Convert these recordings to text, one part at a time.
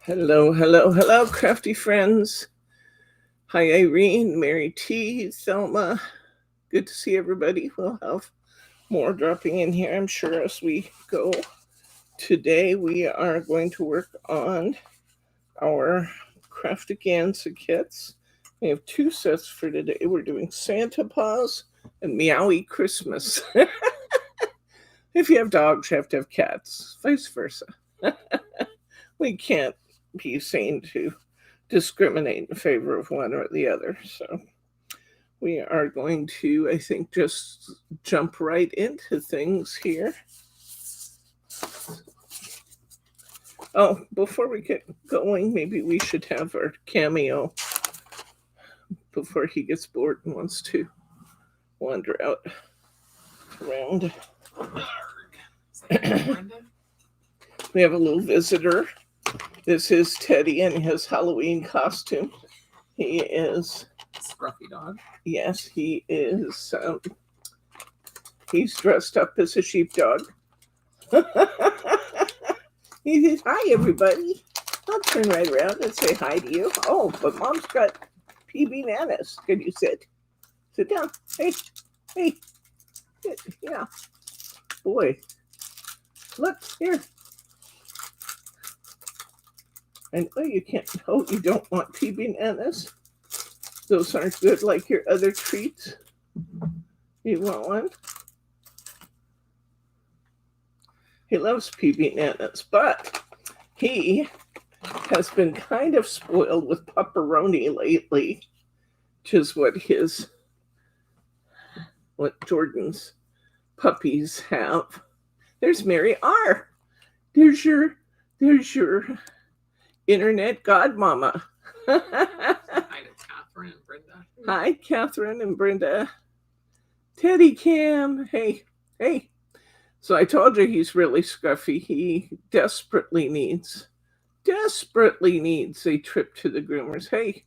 Hello, hello, hello, crafty friends. Hi, Irene, Mary T, Thelma. Good to see everybody. We'll have more dropping in here, I'm sure, as we go. Today, we are going to work on our Craftaganza kits. We have two sets for today. We're doing Santa Paws and Meowie Christmas. If you have dogs, you have to have cats, vice versa. We can't be seen to discriminate in favor of one or the other. So we are going to, I think, just jump right into things here. Oh, before we get going, maybe we should have our cameo before he gets bored and wants to wander out around. We have a little visitor. This is Teddy in his Halloween costume. He is Scruffy dog. Yes, he is. He's dressed up as a sheepdog. He says, "Hi, everybody." I'll turn right around and say hi to you. Oh, but Mom's got PB Nanas. Can you sit? Sit down. Hey, hey. Sit. Yeah. Boy. Look, here. And oh, you can't. Oh, you don't want PB Nanas? Those aren't good like your other treats. You want one? He loves PB Nanas, but he has been kind of spoiled with pepperoni lately, which is what Jordan's puppies have. There's Mary R. There's your internet godmama. Hi to Catherine and Brenda. Hi, Catherine and Brenda. Teddy Cam. Hey. So I told you he's really scruffy. He desperately needs a trip to the groomers. Hey.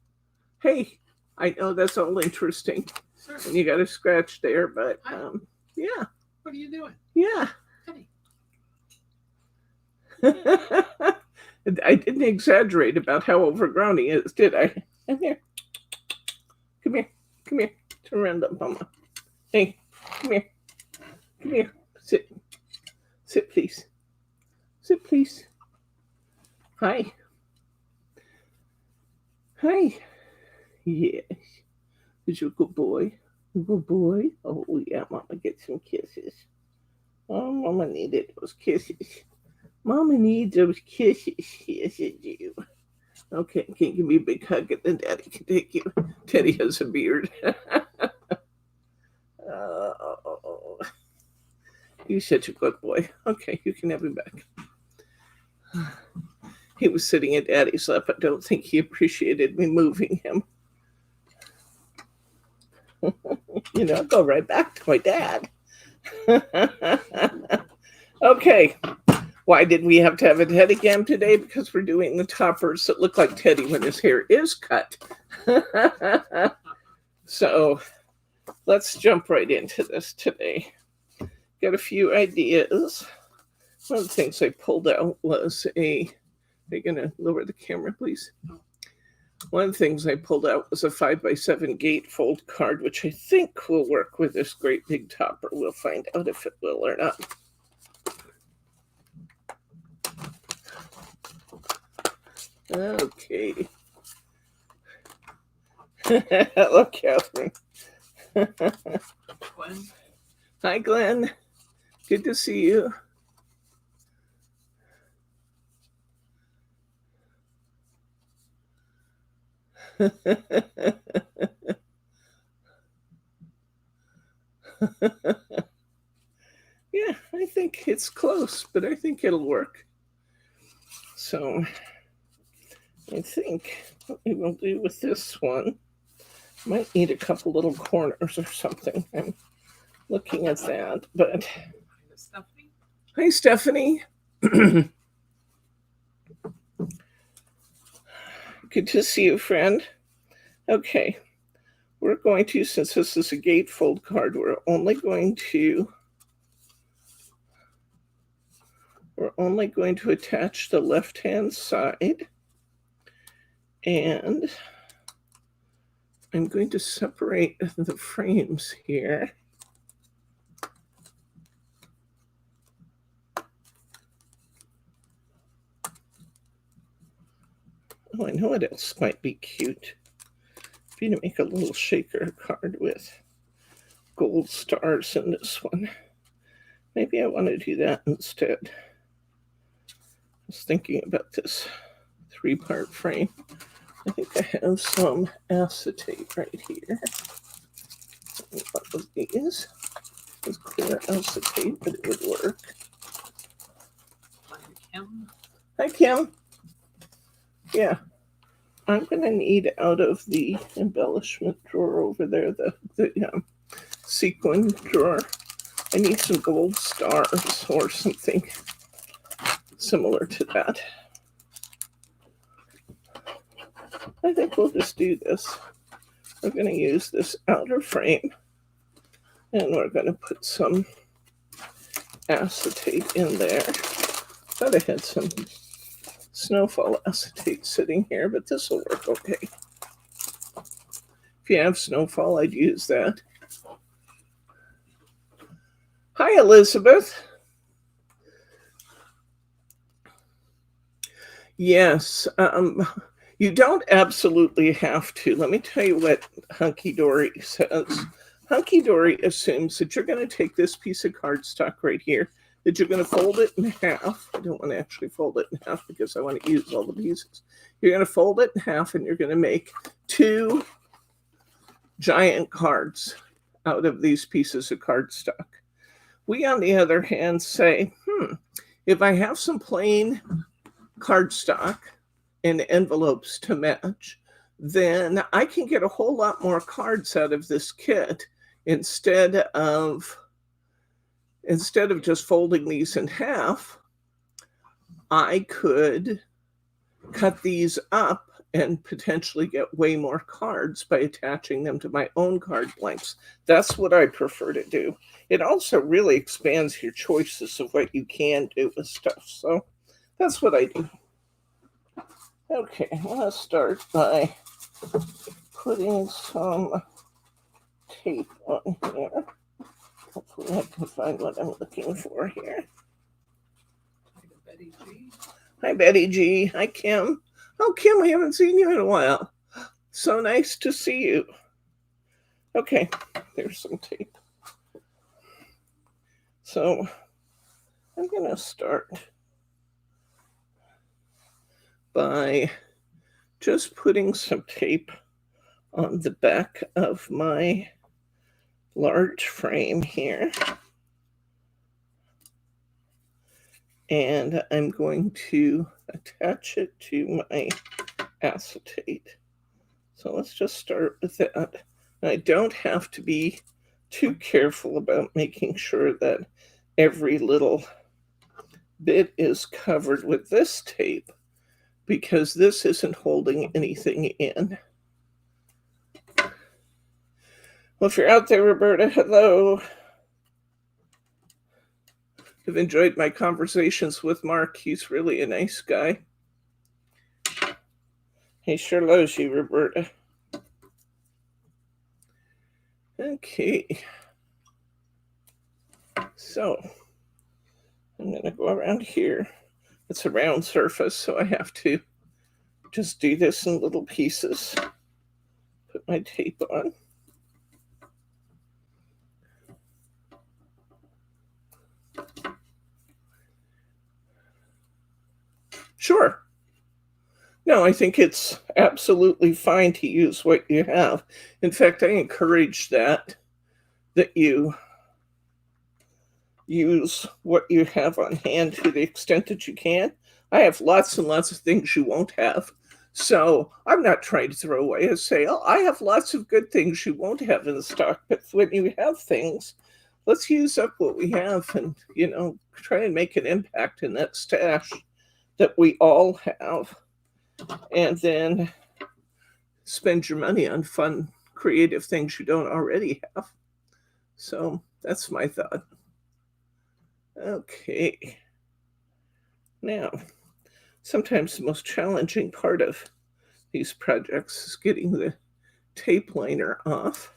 I know that's all interesting. Sure. And you got a scratch there, but yeah. What are you doing? Yeah. Teddy. I didn't exaggerate about how overgrown he is, did I? Come here. Turn around, Mama. Hey, come here. Sit, please. Hi. Yes. Is you a good boy? Oh, yeah, Mama, get some kisses. Oh, Mama needed those kisses. Mama needs those kisses. Yes, I do. Okay, can you give me a big hug and then Daddy can take you? Teddy has a beard. Oh, you're such a good boy. Okay, you can have him back. He was sitting at Daddy's lap. I don't think he appreciated me moving him. Go right back to my dad. Okay. Why did we have to have a Teddy cam today? Because we're doing the toppers that look like Teddy when his hair is cut. So let's jump right into this today. Got a few ideas. One of the things I pulled out was are you going to lower the camera, please? One of the things I pulled out was a 5x7 gatefold card, which I think will work with this great big topper. We'll find out if it will or not. Okay. Hello, Catherine. Glenn. Hi, Glenn. Good to see you. Yeah, I think it's close, but I think it'll work. So I think what we will do with this one, might need a couple little corners or something. I'm looking at that, but Stephanie. Hi, Stephanie. Good to see you, friend. Okay, we're going to, since this is a gatefold card, we're only going to attach the left-hand side. And I'm going to separate the frames here. Oh, I know what else might be cute. Be to make a little shaker card with gold stars in this one. Maybe I want to do that instead. I was thinking about this 3-part frame. I think I have some acetate right here. One of these is clear acetate, but it would work. Hi, Kim. Hi, Kim. Yeah, I'm going to need out of the embellishment drawer over there, the sequin drawer. I need some gold stars or something similar to that. I think we'll just do this. We're going to use this outer frame, and we're going to put some acetate in there. Thought I had some snowfall acetate sitting here, but this will work okay. If you have snowfall, I'd use that. Hi, Elizabeth. Yes, you don't absolutely have to. Let me tell you what Hunkydory says. Hunkydory assumes that you're going to take this piece of cardstock right here, that you're going to fold it in half. I don't want to actually fold it in half because I want to use all the pieces. You're going to fold it in half, and you're going to make 2 giant cards out of these pieces of cardstock. We, on the other hand, say, if I have some plain cardstock and envelopes to match, then I can get a whole lot more cards out of this kit instead of just folding these in half. I could cut these up and potentially get way more cards by attaching them to my own card blanks. That's what I prefer to do. It also really expands your choices of what you can do with stuff. So that's what I do. Okay, I'm going to start by putting some tape on here. Hopefully I can find what I'm looking for here. Betty G. Hi, Betty G. Hi, Kim. Oh, Kim, I haven't seen you in a while. So nice to see you. Okay, there's some tape. So I'm going to start by just putting some tape on the back of my large frame here. And I'm going to attach it to my acetate. So let's just start with that. And I don't have to be too careful about making sure that every little bit is covered with this tape, because this isn't holding anything in. Well, if you're out there, Roberta, hello. I've enjoyed my conversations with Mark. He's really a nice guy. He sure loves you, Roberta. Okay. So I'm going to go around here. It's a round surface, so I have to just do this in little pieces. Put my tape on. Sure. No, I think it's absolutely fine to use what you have. In fact, I encourage that you use what you have on hand to the extent that you can. I have lots and lots of things you won't have. So I'm not trying to throw away a sale. I have lots of good things you won't have in stock. But when you have things, let's use up what we have and, try and make an impact in that stash that we all have. And then spend your money on fun, creative things you don't already have. So that's my thought. Okay. Now, sometimes the most challenging part of these projects is getting the tape liner off.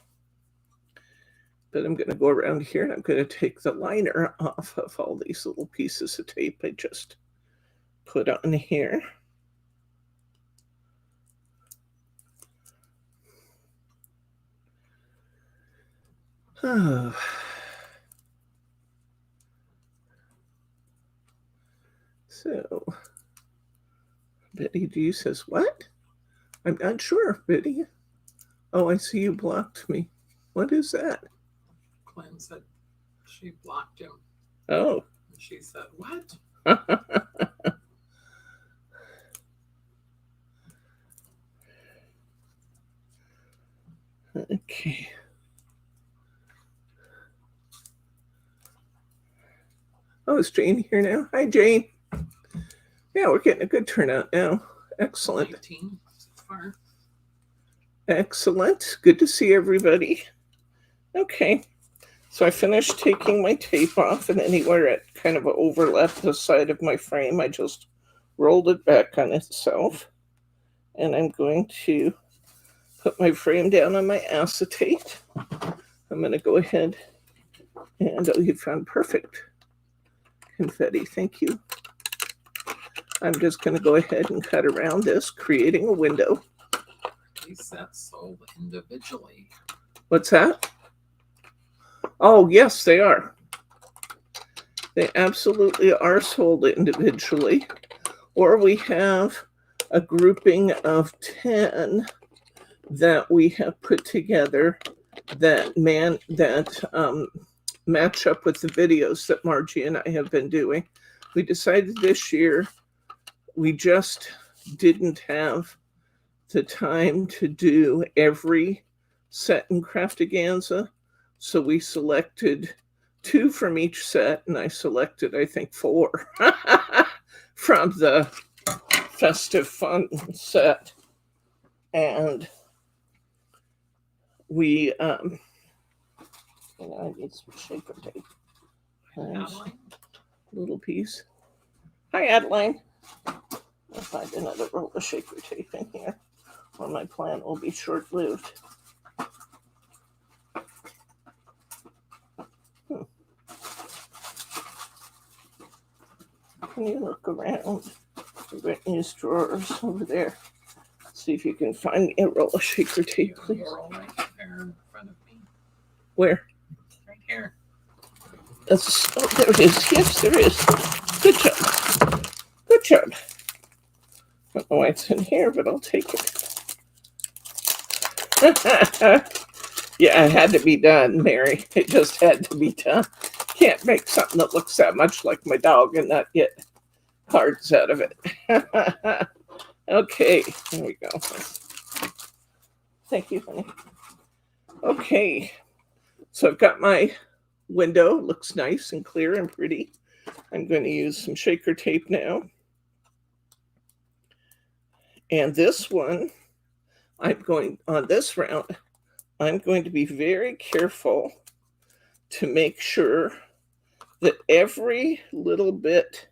But I'm going to go around here and I'm going to take the liner off of all these little pieces of tape I just put on here. Oh. So, Betty D says, what? I'm not sure, Betty. Oh, I see you blocked me. What is that? Glenn said she blocked him. Oh. And she said, what? Okay. Oh, is Jane here now? Hi, Jane. Yeah, we're getting a good turnout now. Excellent. 19 so far. Excellent. Good to see everybody. Okay. So I finished taking my tape off, and anywhere it kind of overlapped the side of my frame, I just rolled it back on itself. And I'm going to put my frame down on my acetate. I'm going to go ahead and, oh, you found perfect confetti. Thank you. I'm just going to go ahead and cut around this, creating a window. These sets sold individually. What's that? Oh, yes, they are. They absolutely are sold individually. Or we have a grouping of 10 that we have put together that match up with the videos that Margie and I have been doing. We decided this year we just didn't have the time to do every set in Craftaganza, so we selected 2 from each set, and I selected, I think, 4 from the Festive Fun set. And we, I need some shaker tape. Nice little piece. Hi, Adeline. I'll find another roll of shaker tape in here, or my plan will be short-lived. Can you look around Brittany's drawers over there? See if you can find me a roll of shaker tape, please. Roll right there in front of me. Where? Right here. That's, oh, there it is. Yes, there is. Good job. Good job. I don't know why it's in here, but I'll take it. Yeah, it had to be done, Mary. It just had to be done. Can't make something that looks that much like my dog and not get cards out of it. Okay, there we go. Thank you, honey. Okay, so I've got my window. Looks nice and clear and pretty. I'm going to use some shaker tape now. And this one, on this round, I'm going to be very careful to make sure that every little bit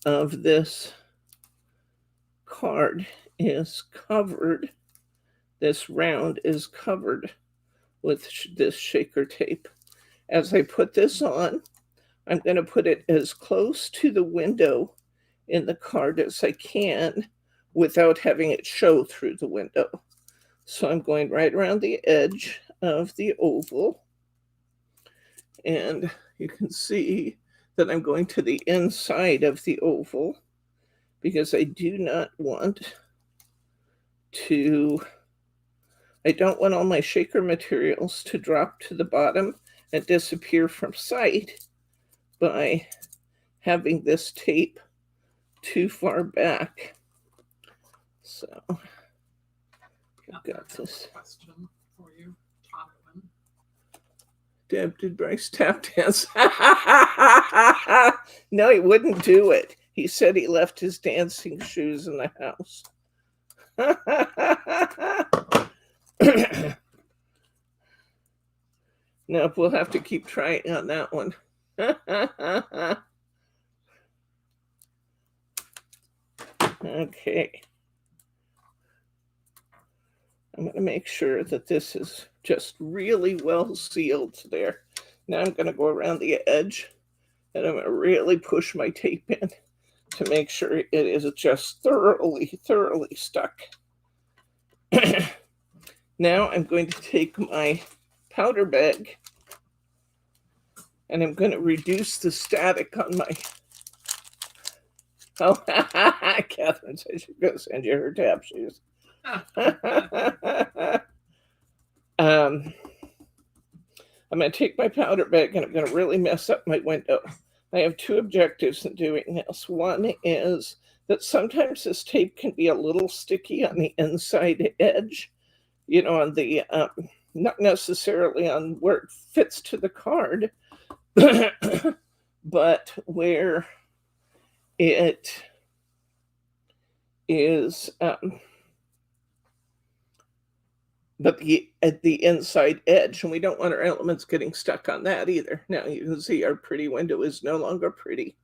of this card is covered. This round is covered with this shaker tape. As I put this on, I'm going to put it as close to the window in the card as I can without having it show through the window. So I'm going right around the edge of the oval. And you can see that I'm going to the inside of the oval because I do not want to, I don't want all my shaker materials to drop to the bottom and disappear from sight by having this tape too far back. So I've got this. Question for you, top one. Deb, did Bryce tap dance? No, he wouldn't do it. He said he left his dancing shoes in the house. Nope, we'll have to keep trying on that one. Okay. I'm going to make sure that this is just really well sealed there. Now I'm going to go around the edge and I'm going to really push my tape in to make sure it is just thoroughly stuck. Now I'm going to take my powder bag and I'm going to reduce the static on my... Oh, Catherine said she's going to send you her tap shoes. I'm going to take my powder bag and I'm going to really mess up my window. I have two objectives in doing this. One is that sometimes this tape can be a little sticky on the inside edge, you know, on the, not necessarily on where it fits to the card, but where it is, but at the inside edge, and we don't want our elements getting stuck on that either. Now you can see our pretty window is no longer pretty.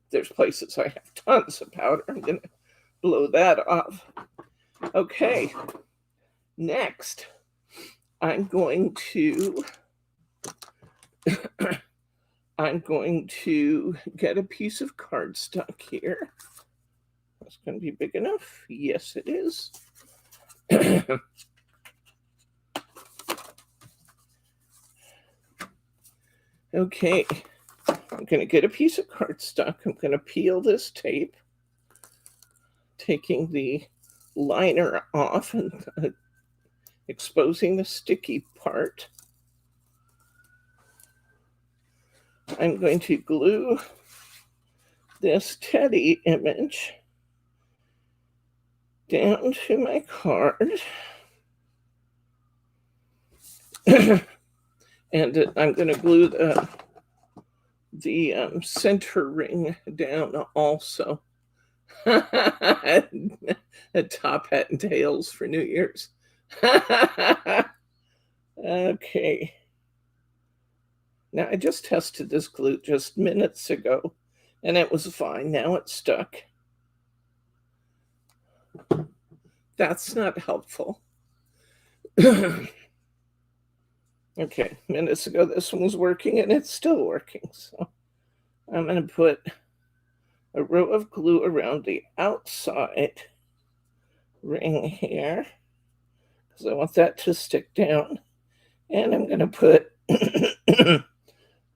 There's places I have tons of powder. I'm going to blow that off. Okay, next I'm going to get a piece of cardstock here. That's going to be big enough. Yes, it is. Okay, I'm going to get a piece of cardstock. I'm going to peel this tape, taking the liner off and exposing the sticky part. I'm going to glue this teddy image down to my card. And I'm going to glue the center ring down also. A top hat and tails for New Year's. Okay. Now I just tested this glue just minutes ago and it was fine. Now it's stuck. That's not helpful. Okay, minutes ago this one was working and it's still working. So I'm going to put a row of glue around the outside ring here because I want that to stick down. And I'm going to put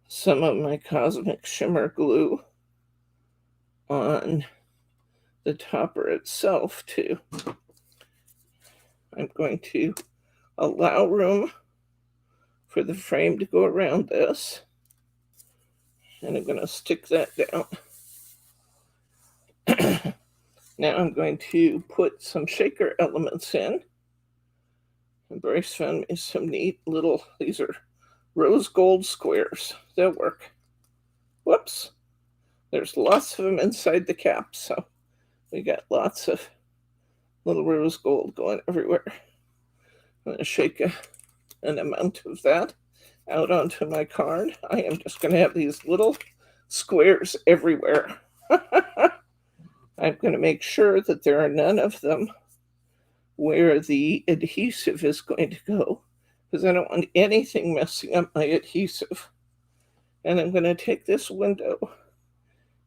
some of my Cosmic Shimmer glue on the topper itself too. I'm going to allow room for the frame to go around this. And I'm going to stick that down. Now I'm going to put some shaker elements in. And Bryce found me some neat little, these are rose gold squares. They'll work. Whoops. There's lots of them inside the cap, so we got lots of little rose gold going everywhere. I'm going to shake an amount of that out onto my card. I am just going to have these little squares everywhere. I'm going to make sure that there are none of them where the adhesive is going to go, because I don't want anything messing up my adhesive. And I'm going to take this window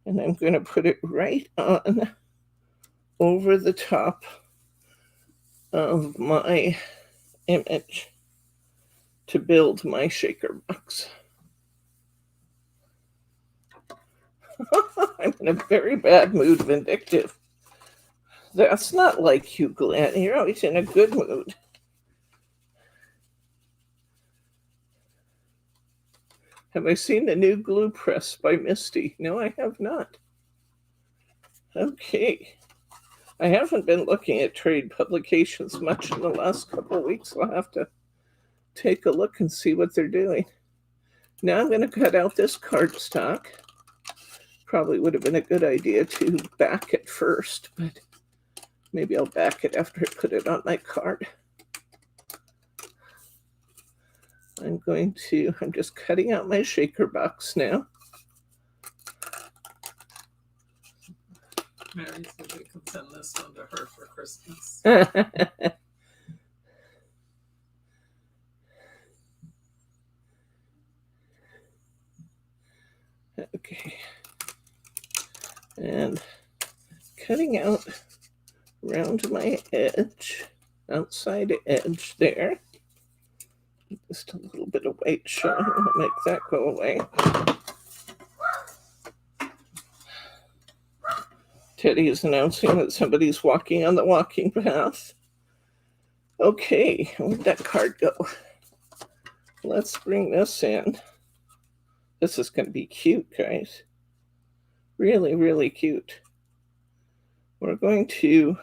and I'm going to put it right on over the top of my image to build my shaker box. I'm in a very bad mood, Vindictive. That's not like you, Glenn. You're always in a good mood. Have I seen the new glue press by Misty? No, I have not. Okay. I haven't been looking at trade publications much in the last couple of weeks. I'll have to take a look and see what they're doing. Now I'm going to cut out this cardstock. Probably would have been a good idea to back it first, but maybe I'll back it after I put it on my card. I'm just cutting out my shaker box now. Mary said we can send this one to her for Christmas. cutting out around my edge, outside edge there. Just a little bit of white showing will make that go away. Teddy is announcing that somebody's walking on the walking path. Okay, where'd that card go? Let's bring this in. This is going to be cute, guys. Really, really cute. We're going to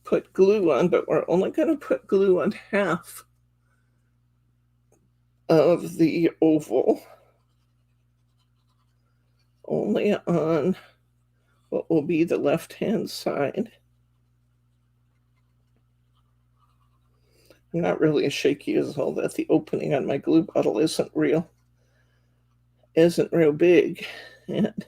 put glue on, but we're only going to put glue on half of the oval. Only on what will be the left-hand side. I'm not really as shaky as all that. The opening on my glue bottle isn't real big, and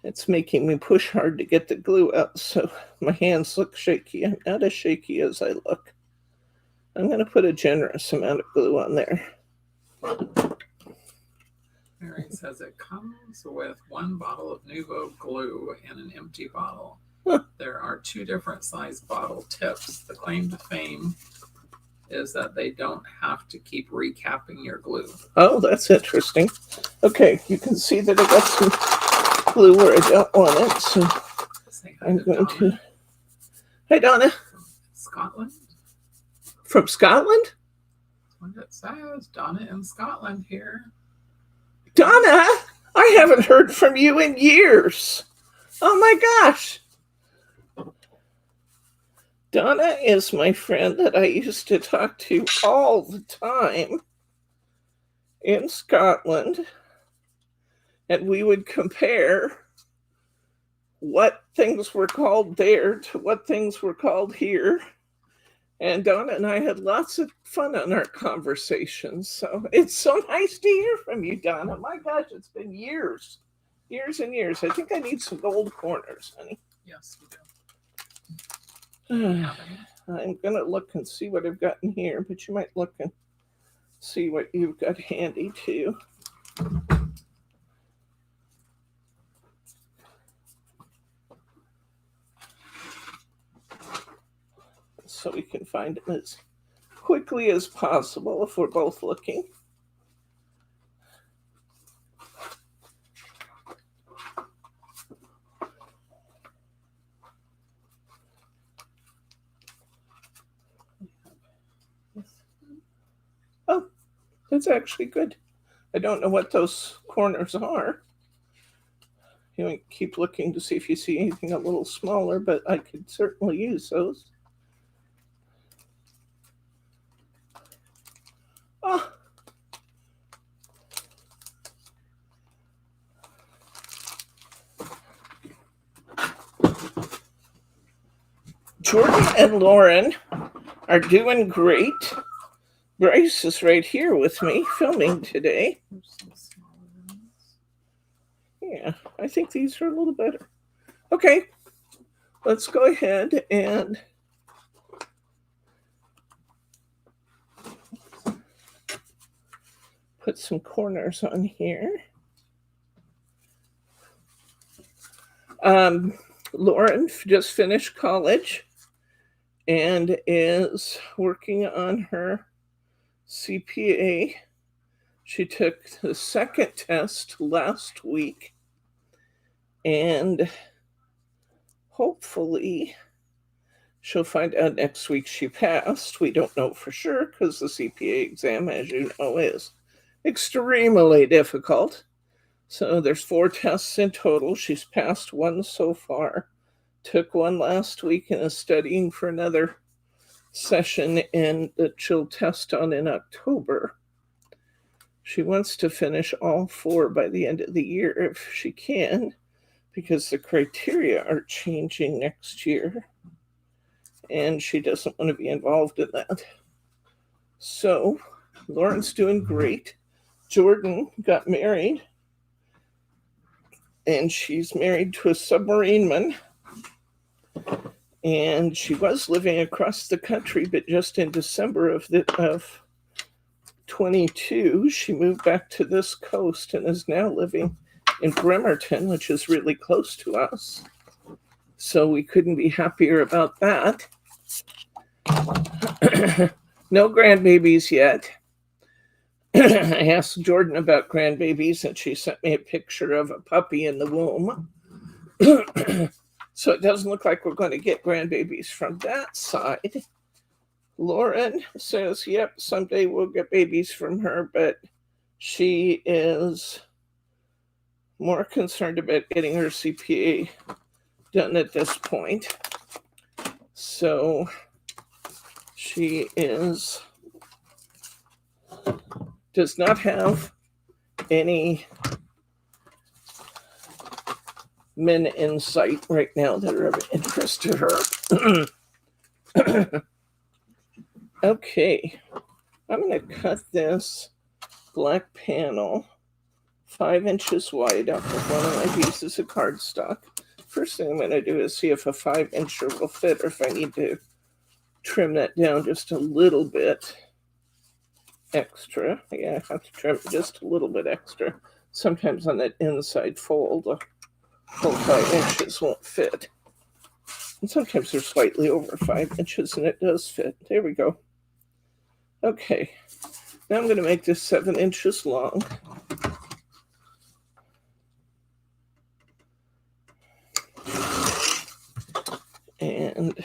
it's making me push hard to get the glue out, so my hands look shaky. I'm not as shaky as I look. I'm going to put a generous amount of glue on there. Mary says it comes with 1 bottle of Nuvo glue and an empty bottle. Huh. There are 2 different size bottle tips. The claim to fame is that they don't have to keep recapping your glue. Oh, that's interesting. Okay, you can see that I got some glue where I don't want it, so I'm going to... Hi, Donna. From Scotland? From Scotland? That's what it says. Donna in Scotland here. Donna, I haven't heard from you in years. Oh my gosh. Donna is my friend that I used to talk to all the time in Scotland, and we would compare what things were called there to what things were called here. And Donna and I had lots of fun on our conversations. So it's so nice to hear from you, Donna. My gosh, it's been years, years and years. I think I need some gold corners, honey. Yes, you do. I'm going to look and see what I've got in here, but you might look and see what you've got handy too. So we can find them as quickly as possible if we're both looking. Oh, that's actually good. I don't know what those corners are. You know, keep looking to see if you see anything a little smaller, but I could certainly use those. Oh. Jordan and Lauren are doing great. Bryce is right here with me filming today. Yeah, I think these are a little better. Okay, let's go ahead and put some corners on here. Lauren just finished college and is working on her CPA. She took the second test last week, and hopefully she'll find out next week she passed. We don't know for sure because the CPA exam, as you know, is extremely difficult. So there's 4 tests in total. She's passed 1 so far, took 1 last week, and is studying for another session that she'll test on in October. She wants to finish all 4 by the end of the year if she can, because the criteria are changing next year, and she doesn't want to be involved in that. So Lauren's doing great. Jordan got married, and she's married to a submarineman. And she was living across the country, but just in December of 22, she moved back to this coast and is now living in Bremerton, which is really close to us. So we couldn't be happier about that. No grandbabies yet. I asked Jordan about grandbabies, and she sent me a picture of a puppy in the womb. So it doesn't look like we're going to get grandbabies from that side. Lauren says, yep, someday we'll get babies from her, but she is more concerned about getting her CPA done at this point. So she does not have any men in sight right now that are of interest to her. Okay, I'm going to cut this black panel 5 inches wide off of one of my pieces of cardstock. First thing I'm going to do is see if a 5-incher will fit, or if I need to trim that down just a little bit extra. Yeah, I have to trim just a little bit extra. Sometimes on that inside fold, a full 5 inches won't fit. And sometimes they're slightly over 5 inches and it does fit. There we go. Okay, now I'm going to make this 7 inches long. And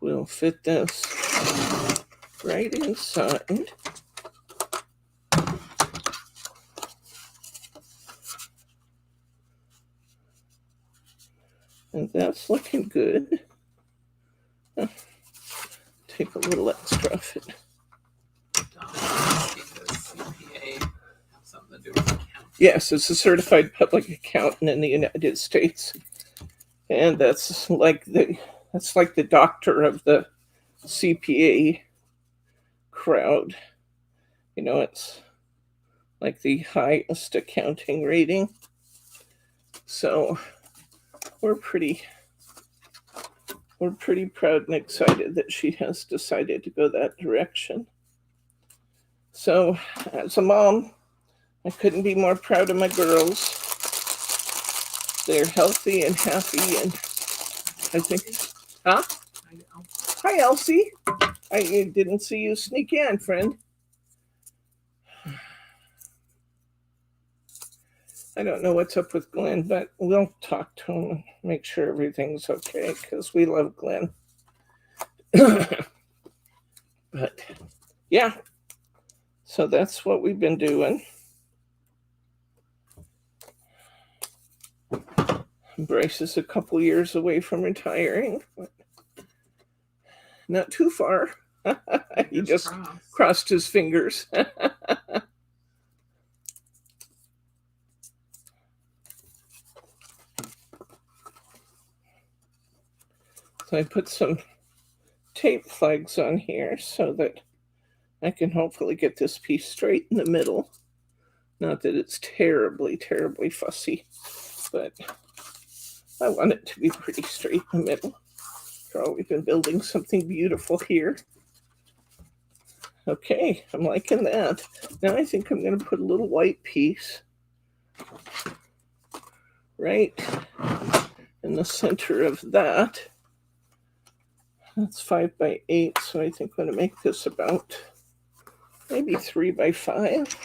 we'll fit this right inside. And that's looking good. Take a little extra of it. Yes, it's a certified public accountant in the United States. And that's like the doctor of the CPA crowd. You know, it's like the highest accounting rating. So we're pretty proud and excited that she has decided to go that direction. So as a mom, I couldn't be more proud of my girls. They're healthy and happy, and I think, huh? Hi, Elsie. I didn't see you sneak in, friend. I don't know what's up with Glenn, but we'll talk to him and make sure everything's okay, because we love Glenn. But yeah, so that's what we've been doing. Bryce is a couple years away from retiring, but not too far. He just crossed his fingers. So I put some tape flags on here so that I can hopefully get this piece straight in the middle. Not that it's terribly, terribly fussy, but I want it to be pretty straight in the middle. After all, we've been building something beautiful here. Okay, I'm liking that. Now I think I'm going to put a little white piece right in the center of that. That's 5 by 8, so I think I'm going to make this about maybe 3 by 5.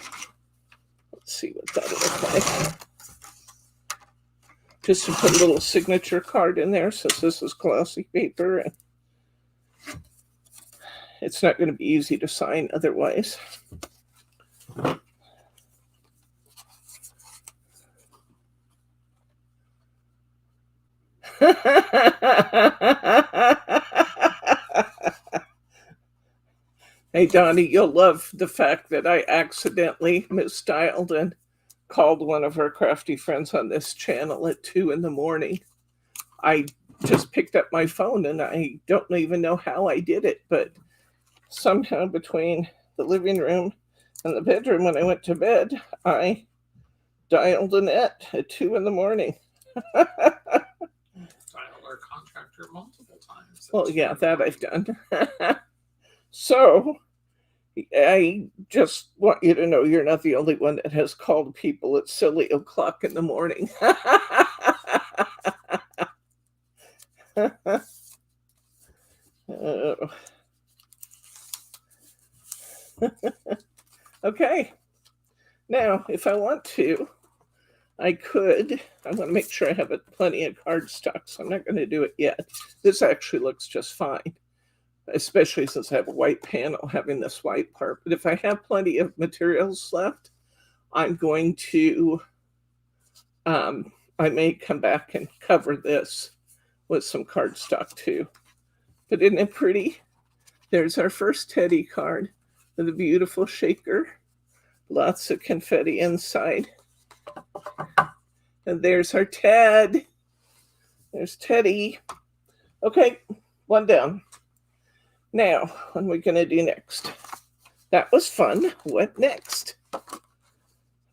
Let's see what that'll look like. Just to put a little signature card in there, since this is glossy paper, and it's not going to be easy to sign otherwise. Hey, Donnie, you'll love the fact that I accidentally misstyled and called one of our crafty friends on this channel at 2 in the morning. I just picked up my phone and I don't even know how I did it, but somehow between the living room and the bedroom when I went to bed, I dialed Annette at 2 in the morning. Dialed our contractor multiple times. Well, yeah, that I've done. So I just want you to know you're not the only one that has called people at silly o'clock in the morning. Oh. Okay. Now, if I want to, I could. I want to make sure I have plenty of cardstock, so I'm not going to do it yet. This actually looks just fine, especially since I have a white panel having this white part. But if I have plenty of materials left, I'm going to, I may come back and cover this with some cardstock too. But isn't it pretty? There's our first Teddy card with a beautiful shaker. Lots of confetti inside. And there's our Ted. There's Teddy. Okay, one down. Now, what are we going to do next? That was fun. What next?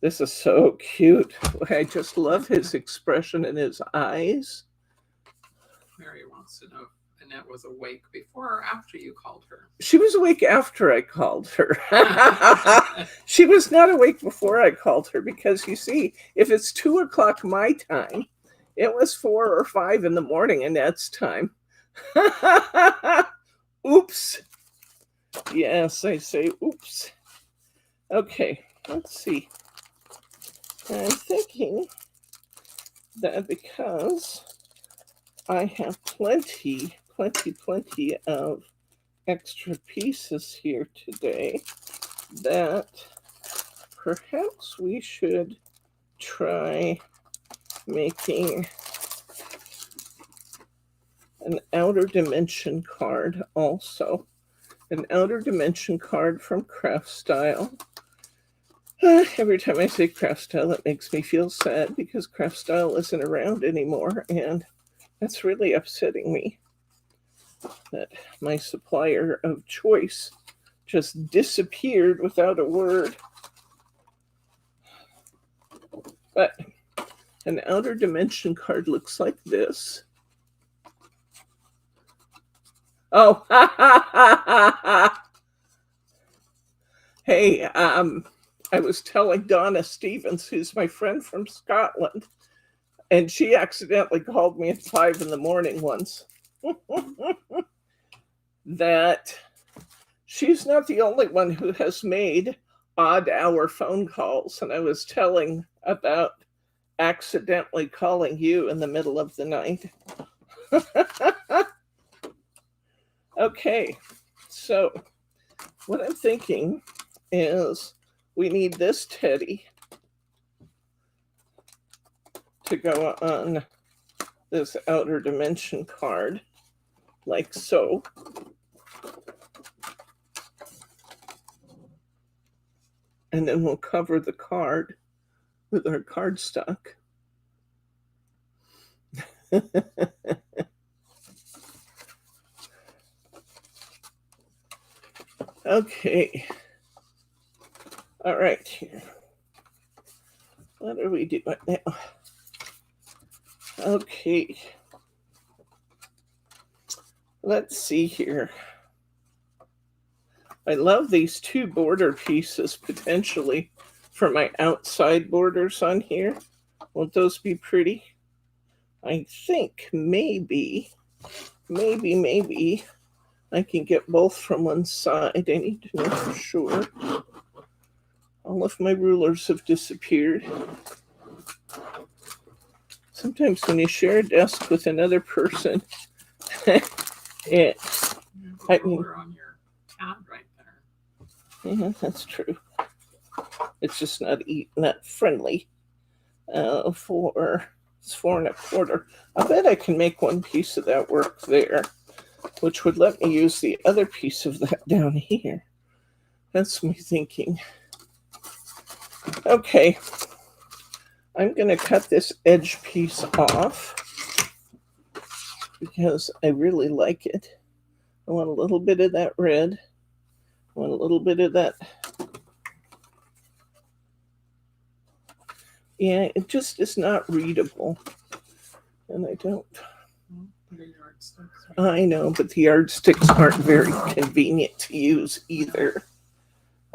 This is so cute. I just love his expression in his eyes. Mary wants to know if Annette was awake before or after you called her. She was awake after I called her. She was not awake before I called her because, you see, if it's 2 o'clock my time, it was 4 or 5 in the morning Annette's time. Oops. Yes, I say oops. Okay, let's see. I'm thinking that because I have plenty of extra pieces here today, that perhaps we should try making an outer dimension card also. An outer dimension card from Craft Style. Every time I say Craft Style, it makes me feel sad because Craft Style isn't around anymore, and that's really upsetting me that my supplier of choice just disappeared without a word. But an outer dimension card looks like this. Oh, hey, I was telling Donna Stevens, who's my friend from Scotland, and she accidentally called me at 5 in the morning once, that she's not the only one who has made odd hour phone calls. And I was telling about accidentally calling you in the middle of the night. Okay, so what I'm thinking is we need this Teddy to go on this outer dimension card, like so. And then we'll cover the card with our cardstock. Okay. All right, here. What are we doing now? Okay. Let's see here. I love these 2 border pieces potentially for my outside borders on here. Won't those be pretty? I think maybe I can get both from one side. I need to know for sure. All of my rulers have disappeared. Sometimes when you share a desk with another person, I mean, on your pad right there. Yeah, that's true. It's just not friendly. It's 4 1/4. I bet I can make one piece of that work there, which would let me use the other piece of that down here. That's me thinking. Okay, I'm going to cut this edge piece off because I really like it. I want a little bit of that red. I want a little bit of that. Yeah, it just is not readable. And I don't. I know, but the yardsticks aren't very convenient to use either.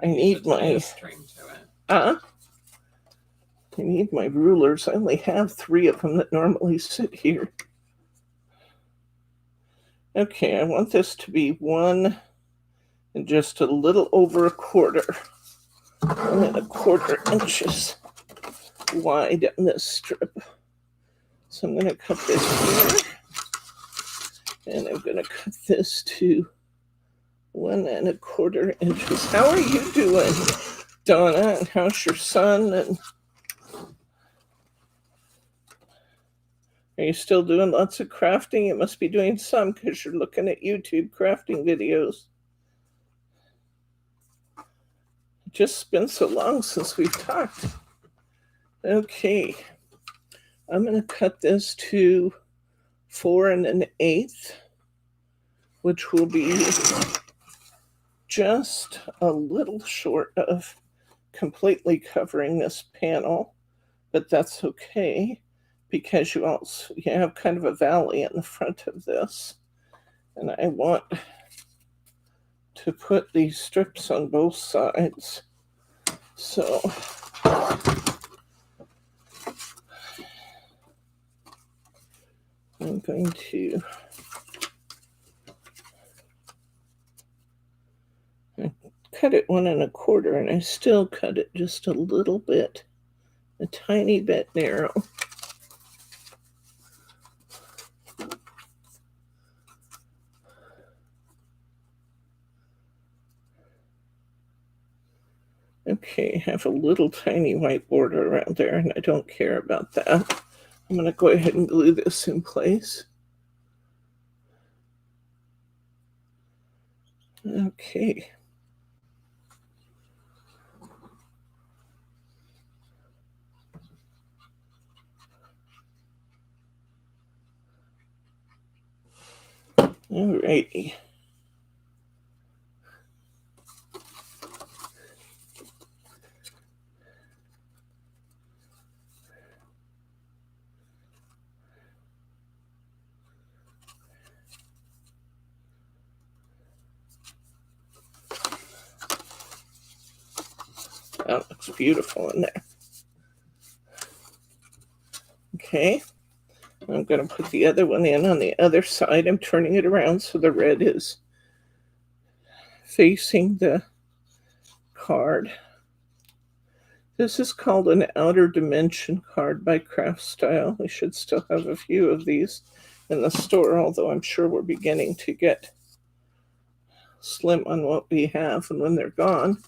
I need my string to it. I need my rulers. I only have 3 of them that normally sit here. Okay, I want this to be 1 and just a little over 1/4. 1 1/4 inches wide on this strip. So I'm going to cut this here. And I'm going to cut this to 1 1/4 inches. How are you doing, Donna? And how's your son? And are you still doing lots of crafting? You must be doing some because you're looking at YouTube crafting videos. It's just been so long since we've talked. Okay. I'm going to cut this to 4 1/8, which will be just a little short of completely covering this panel, but that's okay because you have kind of a valley in the front of this, and I want to put these strips on both sides. So I'm going to cut it 1 1/4, and I still cut it just a little bit, a tiny bit narrow. Okay, I have a little tiny white border around there, and I don't care about that. I'm going to go ahead and glue this in place. Okay. Alrighty. That looks beautiful in there. Okay. I'm going to put the other one in on the other side. I'm turning it around so the red is facing the card. This is called an outer dimension card by Craftstyle. We should still have a few of these in the store, although I'm sure we're beginning to get slim on what we have, and when they're gone,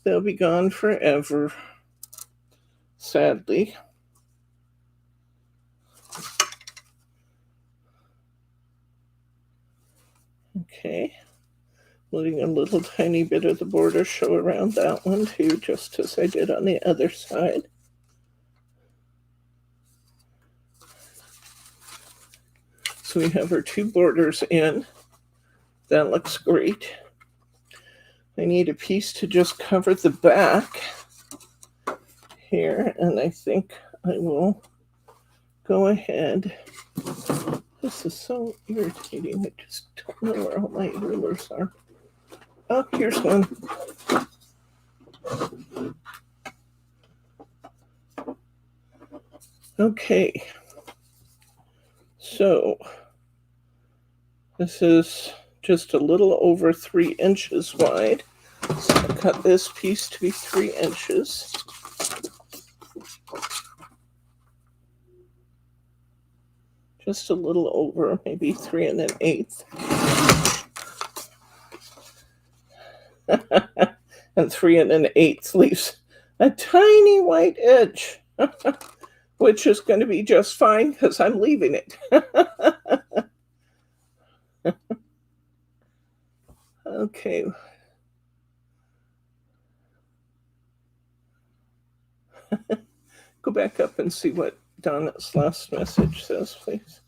they'll be gone forever, sadly. Okay, letting a little tiny bit of the border show around that one too, just as I did on the other side. So we have our 2 borders in. That looks great. I need a piece to just cover the back here, and I think I will go ahead. This is so irritating. I just don't know where all my rulers are. Oh, here's one. Okay. So this is just a little over 3 inches wide. So I'll cut this piece to be 3 inches. Just a little over, maybe 3 1/8. And 3 1/8 leaves a tiny white edge, which is going to be just fine because I'm leaving it. Okay. Go back up and see what Donna's last message says, please.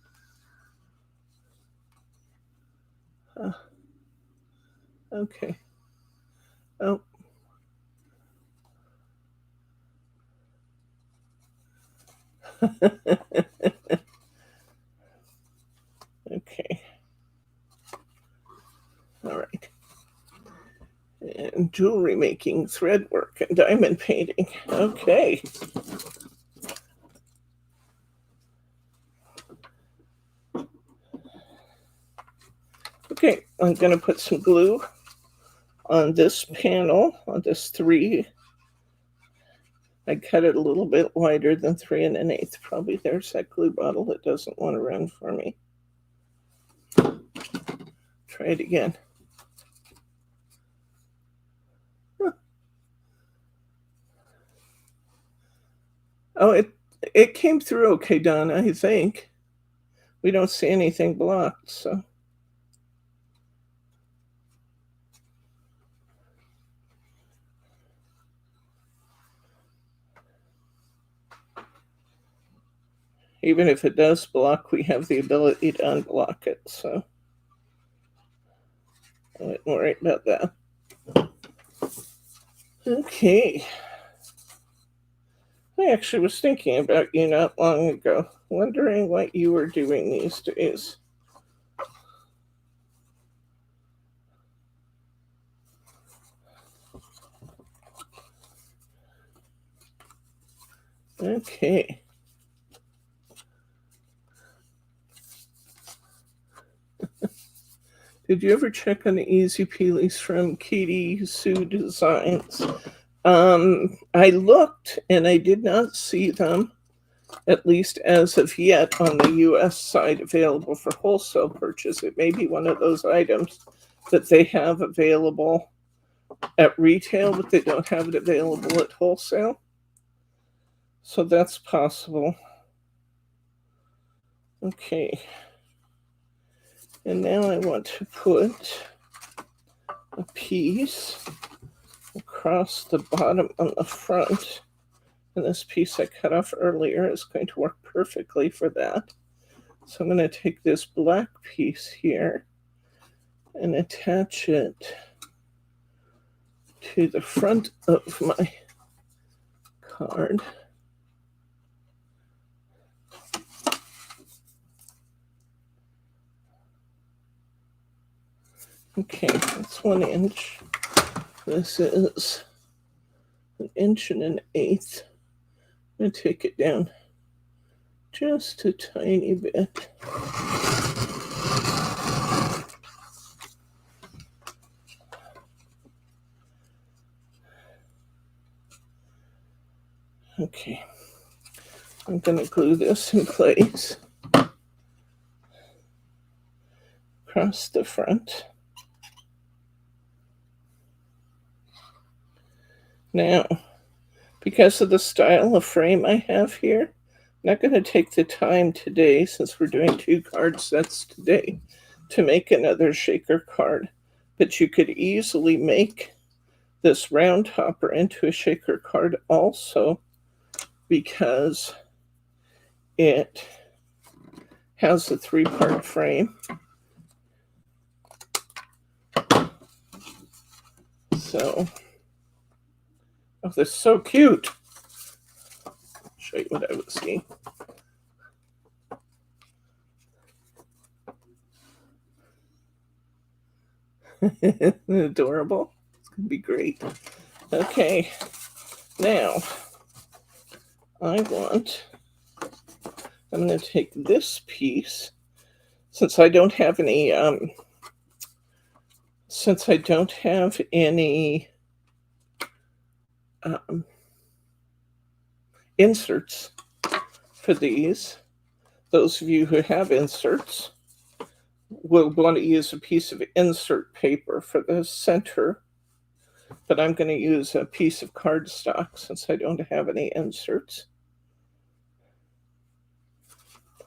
Okay. Oh. Okay. All right. And jewelry making, thread work, and diamond painting. Okay. Okay, I'm going to put some glue on this panel, on this 3. I cut it a little bit wider than 3 1/8. Probably there's that glue bottle that doesn't want to run for me. Try it again. Huh. Oh, it came through okay, Donna, I think. We don't see anything blocked, so. Even if it does block, we have the ability to unblock it, so I wouldn't worry about that. Okay. I actually was thinking about you not long ago, wondering what you were doing these days. Okay. Did you ever check on the Easy Peelies from Katie Sue Designs? I looked and I did not see them, at least as of yet, on the US side available for wholesale purchase. It may be one of those items that they have available at retail, but they don't have it available at wholesale. So that's possible. Okay. And now I want to put a piece across the bottom on the front. And this piece I cut off earlier is going to work perfectly for that. So I'm going to take this black piece here and attach it to the front of my card. Okay, that's 1 inch. This is 1 1/8. I'm going to take it down just a tiny bit. Okay, I'm going to glue this in place across the front. Now, because of the style of frame I have here, I'm not going to take the time today, since we're doing 2 card sets today, to make another shaker card. But you could easily make this round topper into a shaker card also, because it has a 3-part frame. So, oh, this is so cute. I'll show you what I was seeing. Adorable. It's going to be great. Okay, now I'm going to take this piece, since I don't have any inserts for these. Those of you who have inserts will want to use a piece of insert paper for the center, but I'm going to use a piece of cardstock since I don't have any inserts.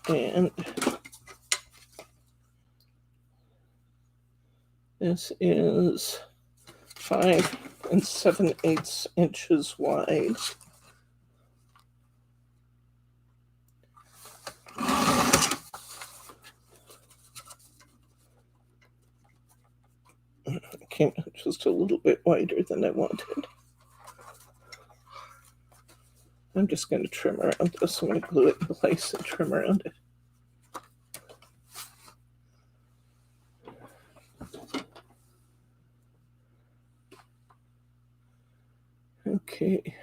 And this is 5 7/8 inches wide. It came out just a little bit wider than I wanted. I'm just going to trim around this. I'm going to glue it in place and trim around it. Okay.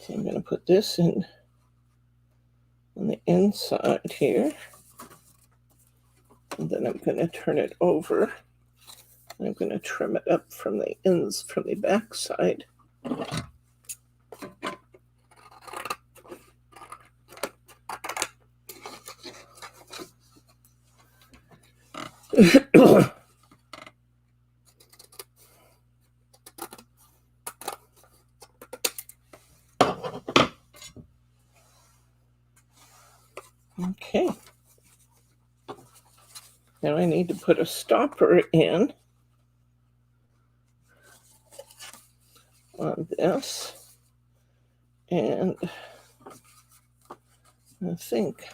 So I'm going to put this in on the inside here, and then I'm going to turn it over. I'm going to trim it up from the ends, from the back side. Okay. Now I need to put a stopper in on this. And I think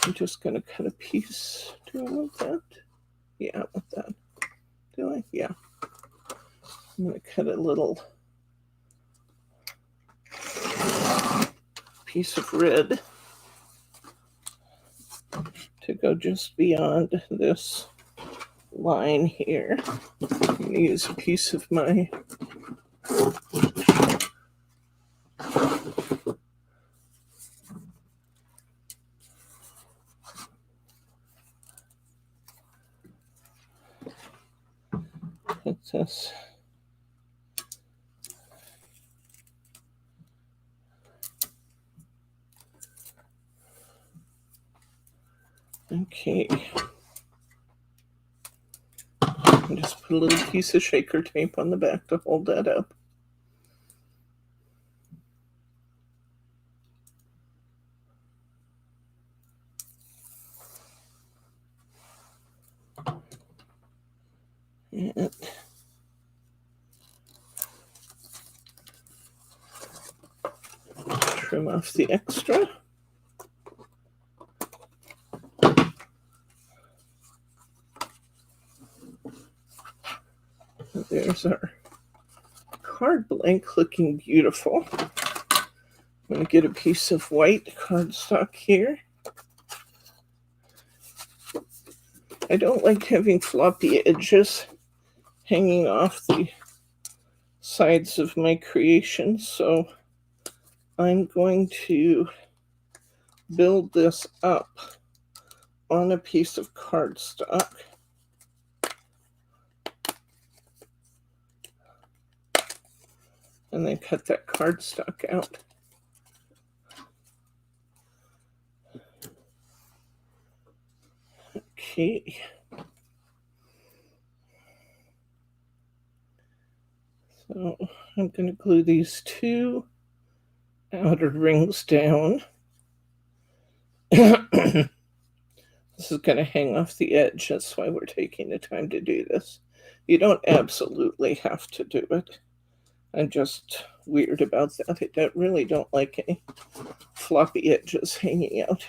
I'm just going to cut a piece. Do I want that? Yeah, I want that. Do I? Yeah. I'm going to cut a little piece of red to go just beyond this line here. I'm going to use a piece of my put this. Okay. And just put a little piece of shaker tape on the back to hold that up. And trim off the extra. And there's our card blank looking beautiful. I'm going to get a piece of white cardstock here. I don't like having floppy edges hanging off the sides of my creation, so I'm going to build this up on a piece of cardstock. And then cut that cardstock out. Okay. So I'm going to glue these two outer rings down. This is going to hang off the edge. That's why we're taking the time to do this. You don't absolutely have to do it. I'm just weird about that. I really don't like any floppy edges hanging out.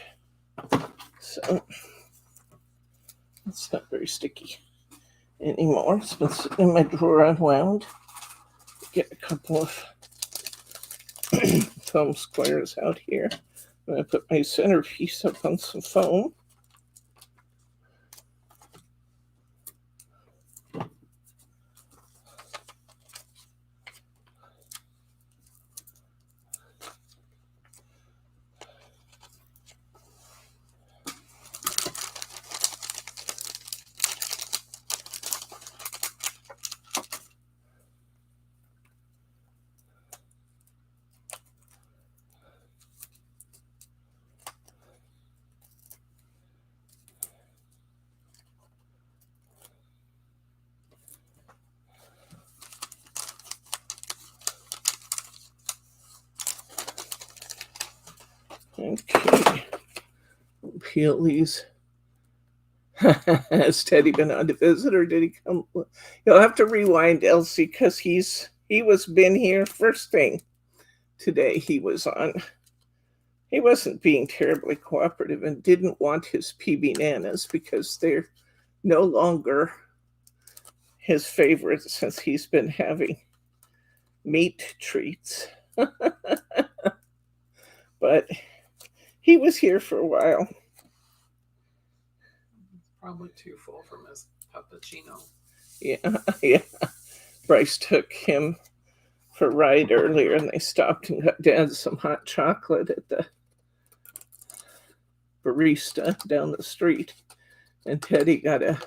So it's not very sticky anymore. It's been sitting in my drawer unwound. Get a couple of foam squares out here. I'm going to put my centerpiece up on some foam. Okay, we'll peel these. Has Teddy been on a visit, or did he come? You'll have to rewind, Elsie, because he was been here first thing today he wasn't being terribly cooperative and didn't want his PB Nanas because they're no longer his favorite since he's been having meat treats. But he was here for a while. Probably too full from his puppuccino. Yeah. Bryce took him for a ride earlier and they stopped and got Dad some hot chocolate at the barista down the street. And Teddy got a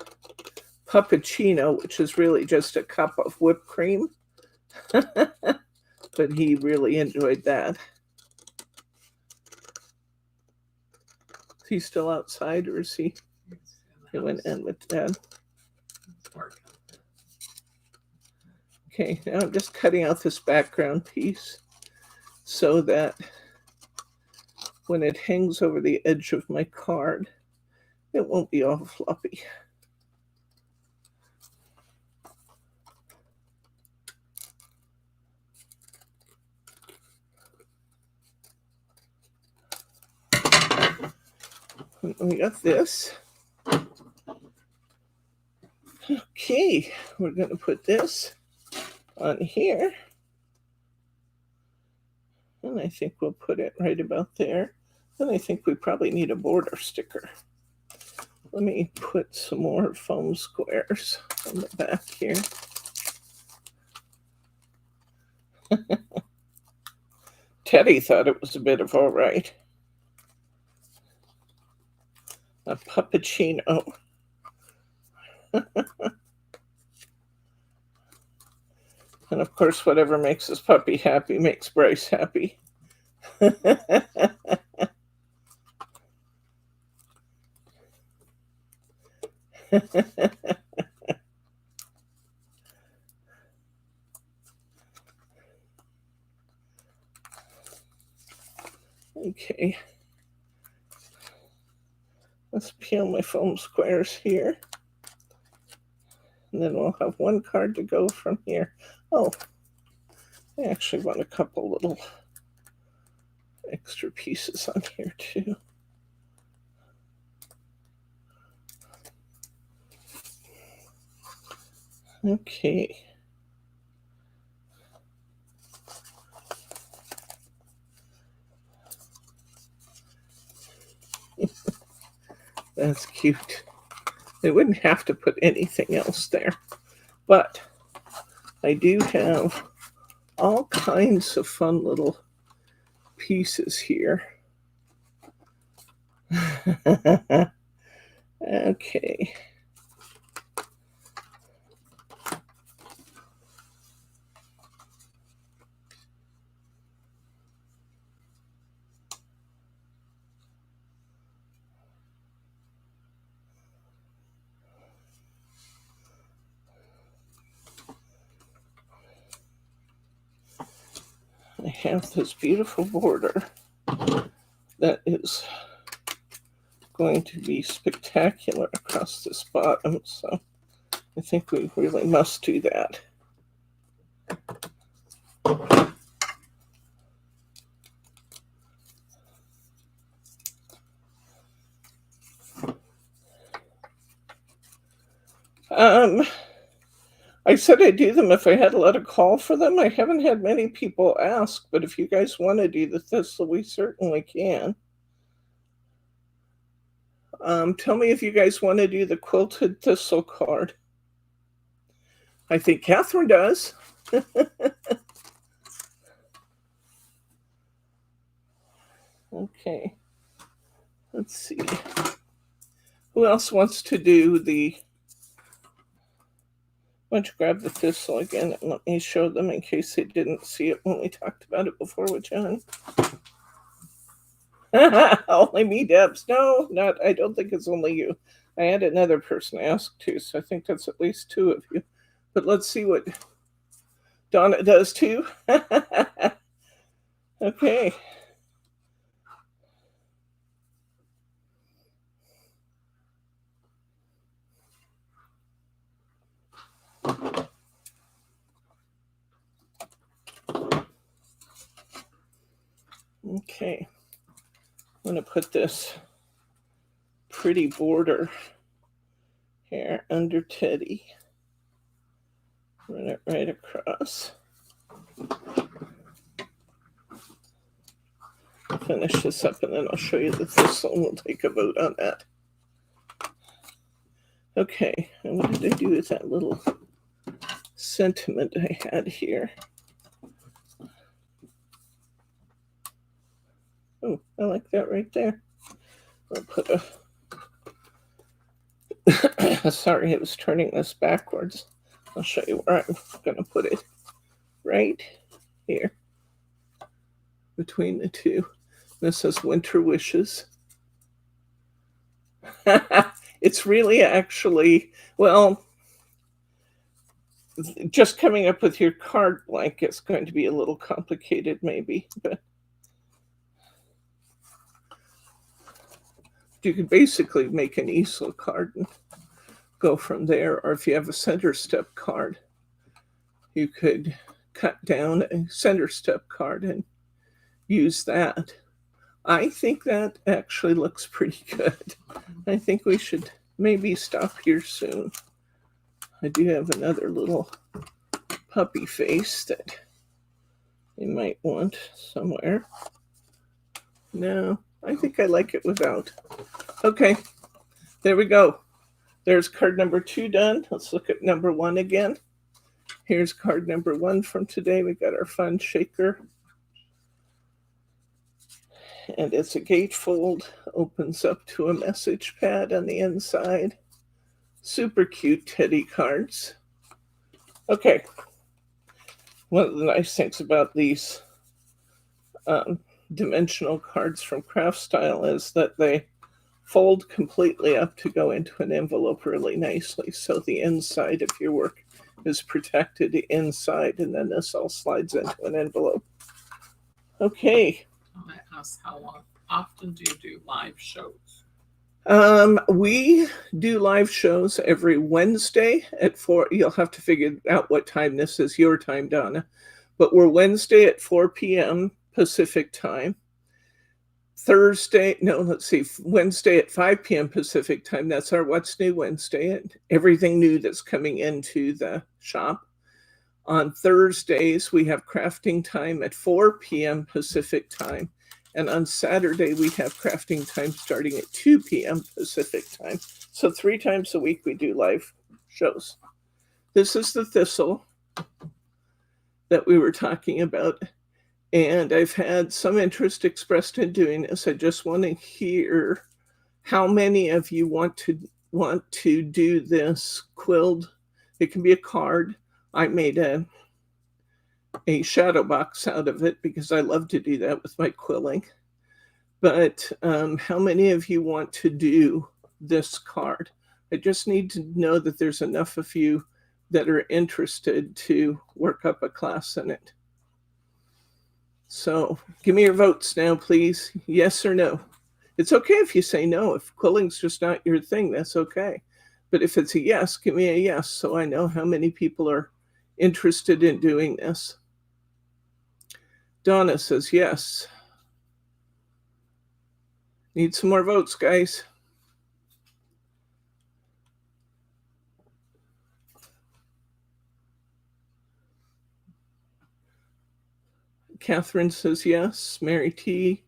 puppuccino, which is really just a cup of whipped cream. But he really enjoyed that. Is he still outside or is he? He went in with Dad. Okay, now I'm just cutting out this background piece so that when it hangs over the edge of my card, it won't be all floppy. We got this. Okay, we're going to put this on here. And I think we'll put it right about there. And I think we probably need a border sticker. Let me put some more foam squares on the back here. Teddy thought it was a bit of all right. A puppuccino. And of course, whatever makes his puppy happy makes Bryce happy. Okay. Let's peel my foam squares here. And then we'll have one card to go from here. Oh, I actually want a couple little extra pieces on here too. Okay. That's cute. They wouldn't have to put anything else there, but I do have all kinds of fun little pieces here. Okay. I have this beautiful border that is going to be spectacular across this bottom, so I think we really must do that. I said I'd do them if I had to let a call for them. I haven't had many people ask, but if you guys want to do the thistle, we certainly can. Tell me if you guys want to do the quilted thistle card. I think Catherine does. Okay. Let's see. Who else wants to do the... Why don't you grab the thistle again and let me show them in case they didn't see it when we talked about it before with John. Only me, Debs. No, not. I don't think it's only you. I had another person ask too, so I think that's at least two of you. But let's see what Donna does too. Okay. Okay, I'm going to put this pretty border here under Teddy. Run it right across. Finish this up and then I'll show you the thistle and we'll take a vote on that. Okay, and what did I do with that little sentiment I had here? Oh, I like that right there. I'll put a sorry, I was turning this backwards. I'll show you where I'm going to put it. Right here. Between the two. This says Winter Wishes. It's really actually, well, just coming up with your card blank is going to be a little complicated maybe, but you could basically make an easel card and go from there. Or if you have a center step card, you could cut down a center step card and use that. I think that actually looks pretty good. I think we should maybe stop here soon. I do have another little puppy face that you might want somewhere. No, I think I like it without. Okay, there we go. There's card number 2 done. Let's look at number 1 again. Here's card number 1 from today. We got our fun shaker. And it's a gatefold, opens up to a message pad on the inside. Super cute Teddy cards. Okay. One of the nice things about these dimensional cards from Craft Style is that they fold completely up to go into an envelope really nicely. So the inside of your work is protected inside, and then this all slides into an envelope. Okay. I ask, how often do you do live shows? We do live shows every Wednesday at 4. You'll have to figure out what time this is your time, Donna. But we're Wednesday at 4 p.m. Pacific time. Wednesday at 5 p.m. Pacific time. That's our What's New Wednesday, and everything new that's coming into the shop. On Thursdays, we have crafting time at 4 p.m. Pacific time. And on Saturday, we have crafting time starting at 2 p.m. Pacific time. So 3 times a week, we do live shows. This is the thistle that we were talking about. And I've had some interest expressed in doing this. I just want to hear how many of you want to do this quilled. It can be a card. I made a shadow box out of it because I love to do that with my quilling. But how many of you want to do this card? I just need to know that there's enough of you that are interested to work up a class in it. So give me your votes now, please. Yes or no. It's okay if you say no. If quilling's just not your thing, that's okay. But if it's a yes, give me a yes so I know how many people are interested in doing this. Donna says yes. Need some more votes, guys. Catherine says yes. Mary T.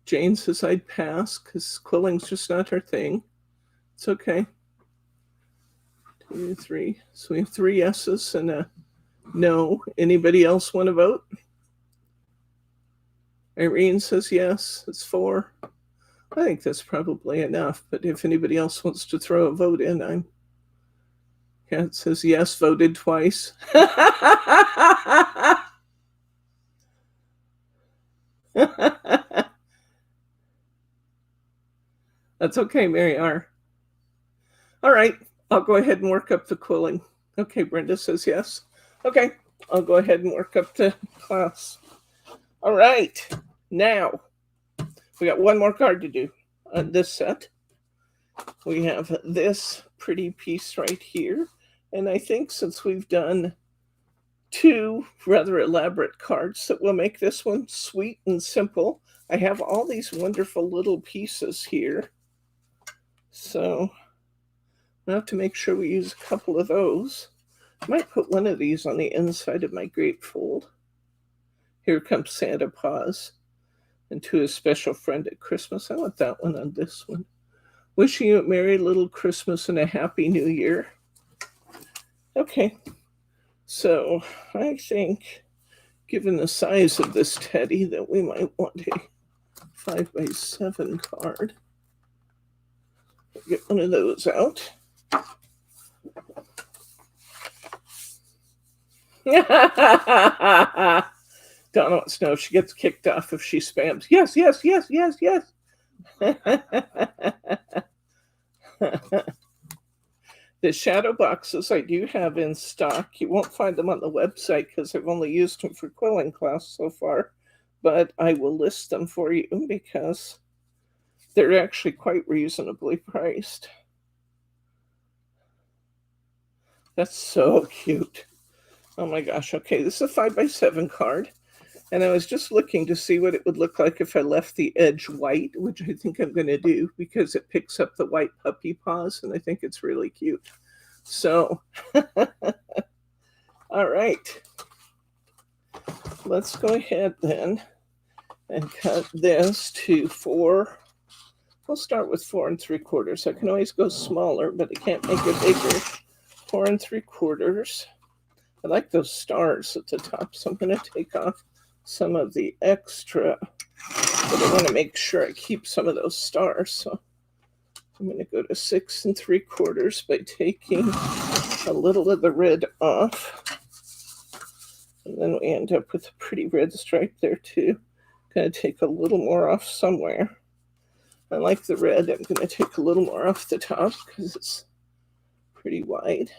Jane says I'd pass because quilling's just not her thing. It's okay. 2, 3. So we have 3 yeses and a no. Anybody else want to vote? Irene says yes. It's 4. I think that's probably enough. But if anybody else wants to throw a vote in, Kat says yes, voted twice. That's okay, Mary R. All right, I'll go ahead and work up the quilling. Okay, Brenda says yes. Okay, I'll go ahead and work up the class. All right, now we got one more card to do on this set. We have this pretty piece right here. And I think since we've done two rather elaborate cards that will make this one sweet and simple. I have all these wonderful little pieces here, so I'll have to make sure we use a couple of those. I might put one of these on the inside of my gatefold. Here comes Santa Paws. And to a special friend at Christmas. I want that one on this one. Wishing you a merry little Christmas and a happy new year. Okay, so I think, given the size of this teddy, that we might want a 5x7 card. Get one of those out. Donna wants to know if she gets kicked off if she spams. Yes, yes, yes, yes, yes. The shadow boxes I do have in stock. You won't find them on the website because I've only used them for quilling class so far, but I will list them for you because they're actually quite reasonably priced. That's so cute. Oh my gosh. Okay, this is a 5x7 card. And I was just looking to see what it would look like if I left the edge white, which I think I'm going to do because it picks up the white puppy paws, and I think it's really cute. So, all right. Let's go ahead then and cut this to 4. We'll start with 4 3/4. I can always go smaller, but I can't make it bigger. 4 3/4. I like those stars at the top, so I'm going to take off some of the extra, but I want to make sure I keep some of those stars. So I'm going to go to 6 3/4 by taking a little of the red off. And then we end up with a pretty red stripe there too. Going to take a little more off somewhere. I like the red. I'm going to take a little more off the top because it's pretty wide.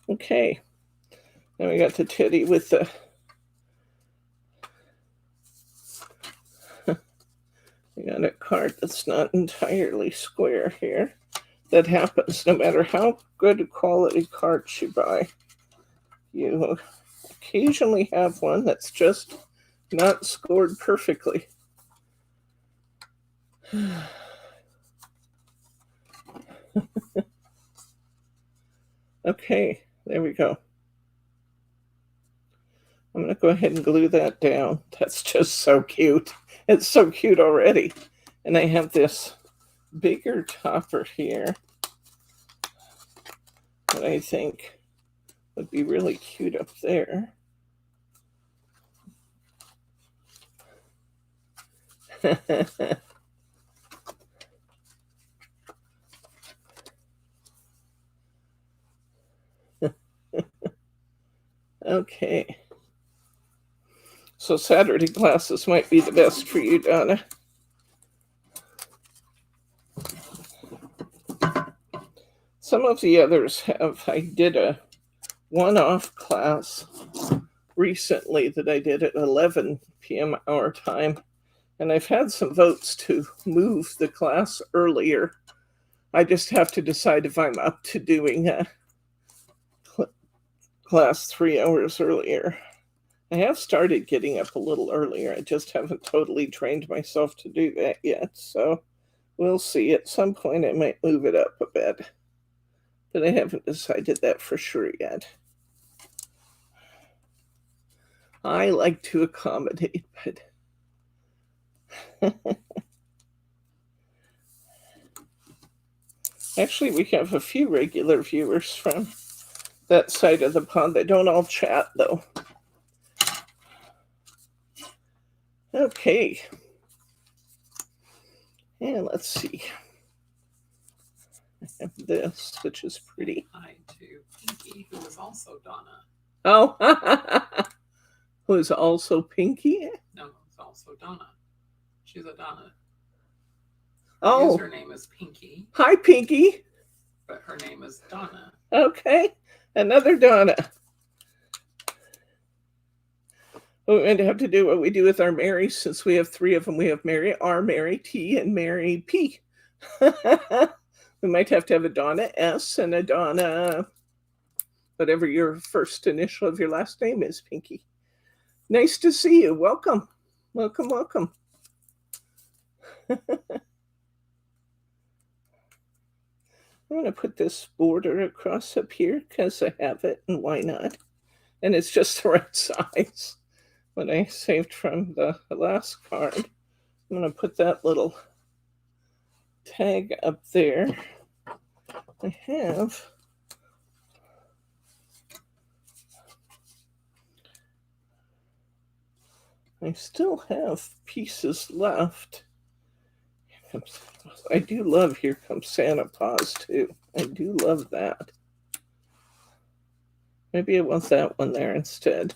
Okay, now we got the teddy with the we got a card that's not entirely square here. That happens no matter how good a quality cards you buy. You occasionally have one that's just not scored perfectly. Okay, there we go. I'm going to go ahead and glue that down. That's just so cute. It's so cute already. And I have this bigger topper here that I think would be really cute up there. Okay. So Saturday classes might be the best for you, Donna. Some of the others have, I did a one-off class recently that I did at 11 p.m. our time, and I've had some votes to move the class earlier. I just have to decide if I'm up to doing a class 3 hours earlier. I have started getting up a little earlier. I just haven't totally trained myself to do that yet. So we'll see. At some point I might move it up a bit. But I haven't decided that for sure yet. I like to accommodate, but actually we have a few regular viewers from that side of the pond. They don't all chat though. Okay. And let's see. I have this, which is pretty. Hi to Pinky, who is also Donna. Oh, who is also Pinky? No, it's also Donna. She's a Donna. Oh. Her name is Pinky. Hi, Pinky. But her name is Donna. Okay, another Donna. We're going to have to do what we do with our Marys, since we have 3 of them. We have Mary R, Mary T, and Mary P. We might have to have a Donna S and a Donna, whatever your first initial of your last name is, Pinky. Nice to see you. Welcome. Welcome, welcome. I'm going to put this border across up here because I have it, and why not? And it's just the right size. What I saved from the last card. I'm going to put that little tag up there. I still have pieces left. I do love Here Comes Santa Paws too. I do love that. Maybe I want that one there instead.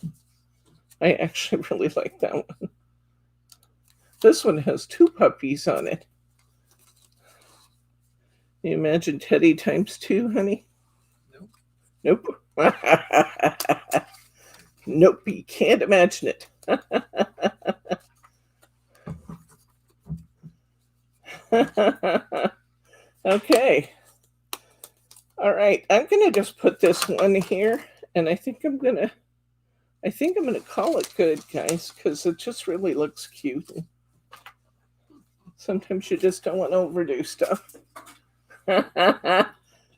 I actually really like that one. This one has 2 puppies on it. Can you imagine Teddy times 2, honey? Nope. Nope. Nope, you can't imagine it. Okay. All right, I'm gonna just put this one here, and I think I'm gonna call it good, guys, because it just really looks cute. Sometimes you just don't want to overdo stuff. Don't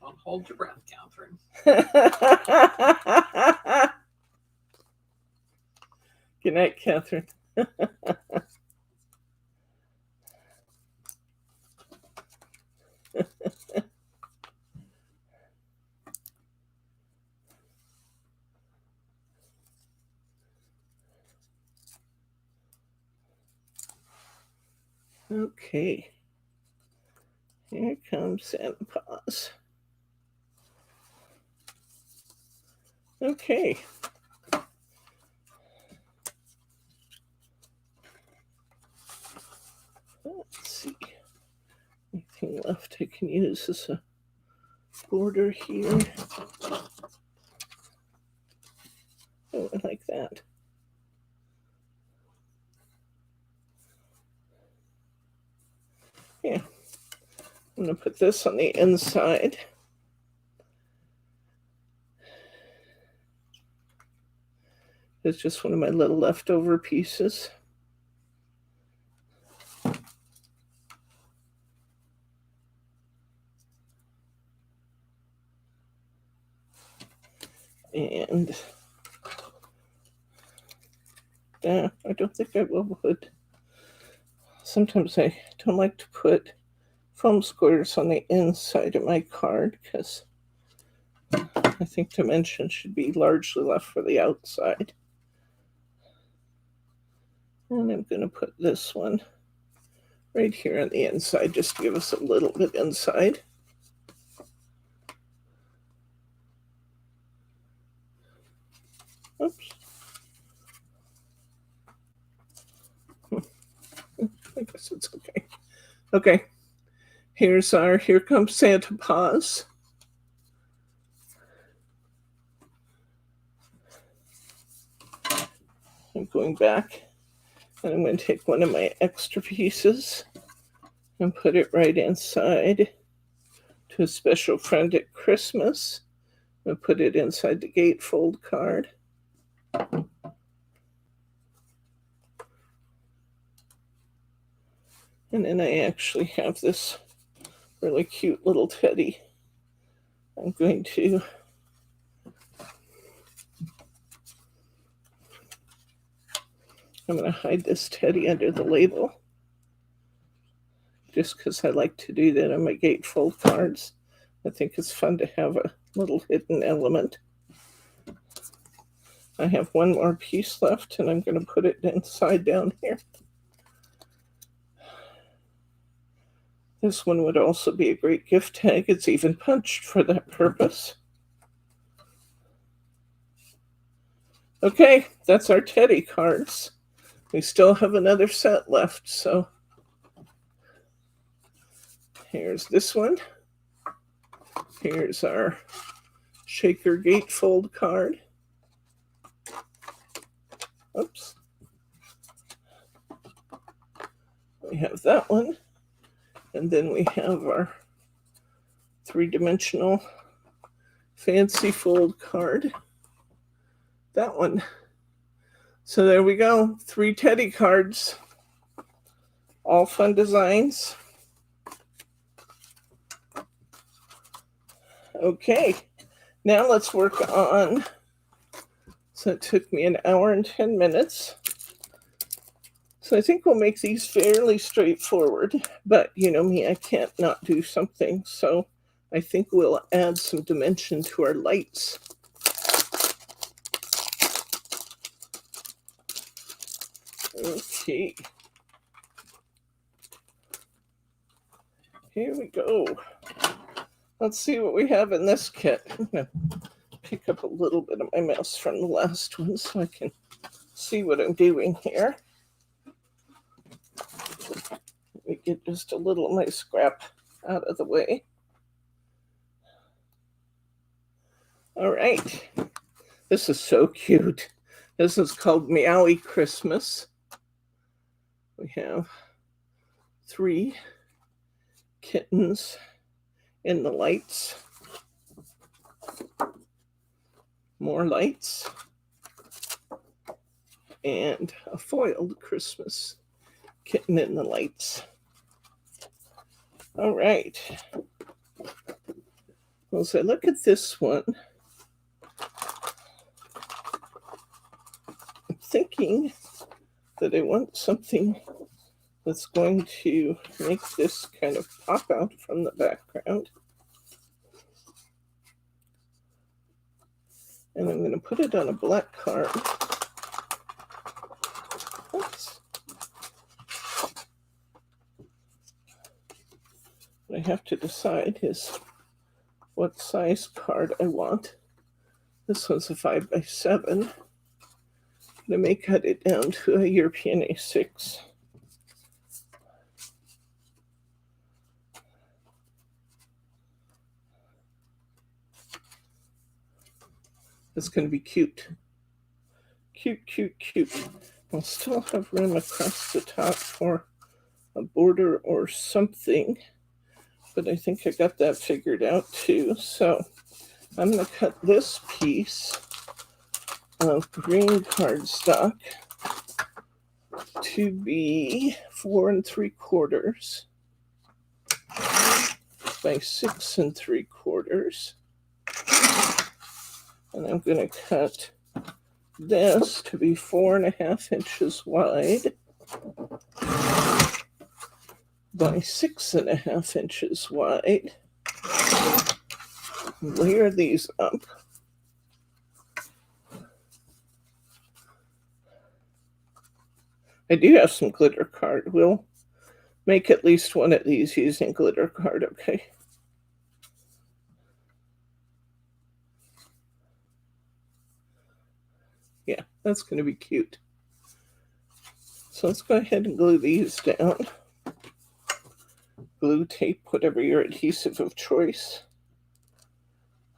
hold your breath, Catherine. Good night, Catherine. Okay. Here comes Santa Paws. Okay. Let's see. Anything left I can use as a border here? Oh, I like that. Yeah. I'm going to put this on the inside. It's just one of my little leftover pieces. And I don't think I will put, sometimes I don't like to put foam squares on the inside of my card because I think dimension should be largely left for the outside. And I'm going to put this one right here on the inside just to give us a little bit inside. Oops. I guess it's okay. Okay. Here's our Here Comes Santa Paws. I'm going back and I'm going to take one of my extra pieces and put it right inside to a special friend at Christmas. I'll put it inside the gatefold card. And then I actually have this really cute little teddy. I'm going to hide this teddy under the label just because I like to do that on my gatefold cards. I think it's fun to have a little hidden element. I have one more piece left and I'm going to put it inside down here. This one would also be a great gift tag. It's even punched for that purpose. Okay, that's our teddy cards. We still have another set left, so here's this one. Here's our shaker gatefold card. Oops. We have that one. And then we have our three-dimensional fancy fold card. That one. So there we go. 3 teddy cards. All fun designs. Okay, now let's work on, so it took me an hour and 10 minutes. So I think we'll make these fairly straightforward, but you know me, I can't not do something. So I think we'll add some dimension to our lights. Okay. Here we go. Let's see what we have in this kit. I'm going to pick up a little bit of my mouse from the last one so I can see what I'm doing here. Let me get just a little of my scrap out of the way. All right. This is so cute. This is called Meowie Christmas. We have 3 kittens in the lights. More lights. And a foiled Christmas kitten in the lights. All right. Well, so look at this one. I'm thinking that I want something that's going to make this kind of pop out from the background. And I'm going to put it on a black card. Oops. What I have to decide is what size card I want. This one's a 5x7. I may cut it down to a European A6. It's going to be cute. Cute, cute, cute. I'll still have room across the top for a border or something, but I think I got that figured out too. So I'm going to cut this piece of green cardstock to be 4 3/4 by 6 3/4. And I'm going to cut this to be 4.5 inches wide by 6.5 inches wide. Layer these up. I do have some glitter card. We'll make at least one of these using glitter card, okay? Yeah, that's going to be cute. So let's go ahead and glue these down. Glue, tape, whatever your adhesive of choice.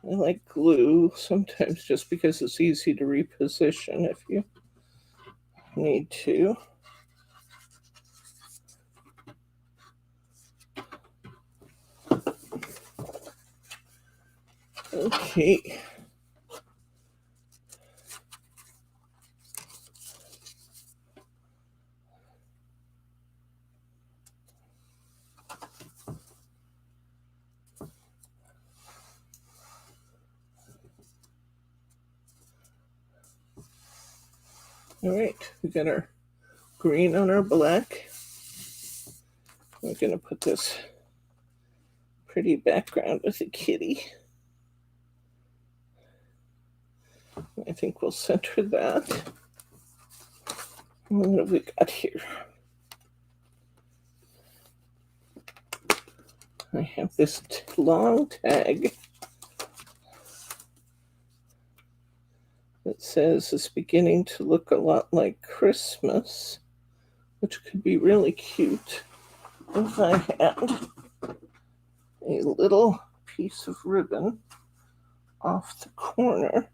I like glue sometimes just because it's easy to reposition if you need to. Okay. All right, we got our green on our black. We're going to put this pretty background with a kitty. I think we'll center that. What have we got here? I have this long tag that says it's beginning to look a lot like Christmas, which could be really cute if I had a little piece of ribbon off the corner.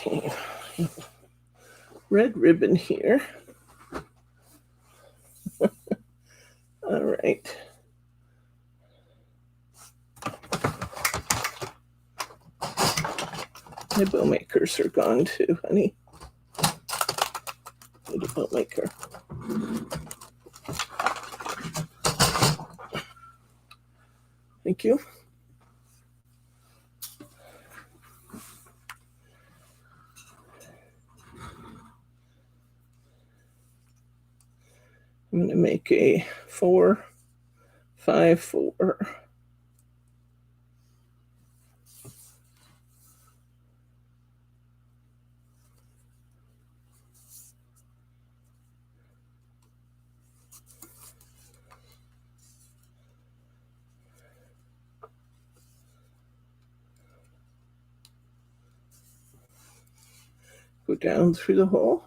Okay. Red ribbon here. All right. My bow makers are gone too, honey. Need a bow maker. Thank you. I'm going to make a 4, 5, 4. Go down through the hole.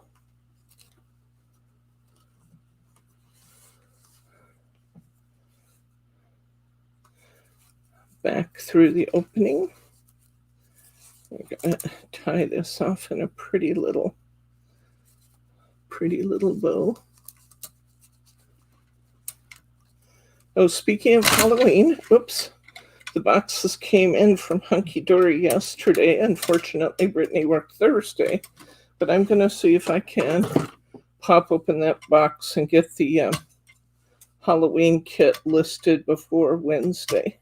Back through the opening. We're going to tie this off in a pretty little bow. Oh, speaking of Halloween, oops, the boxes came in from Hunkydory yesterday. Unfortunately, Brittany worked Thursday, but I'm going to see if I can pop open that box and get the Halloween kit listed before Wednesday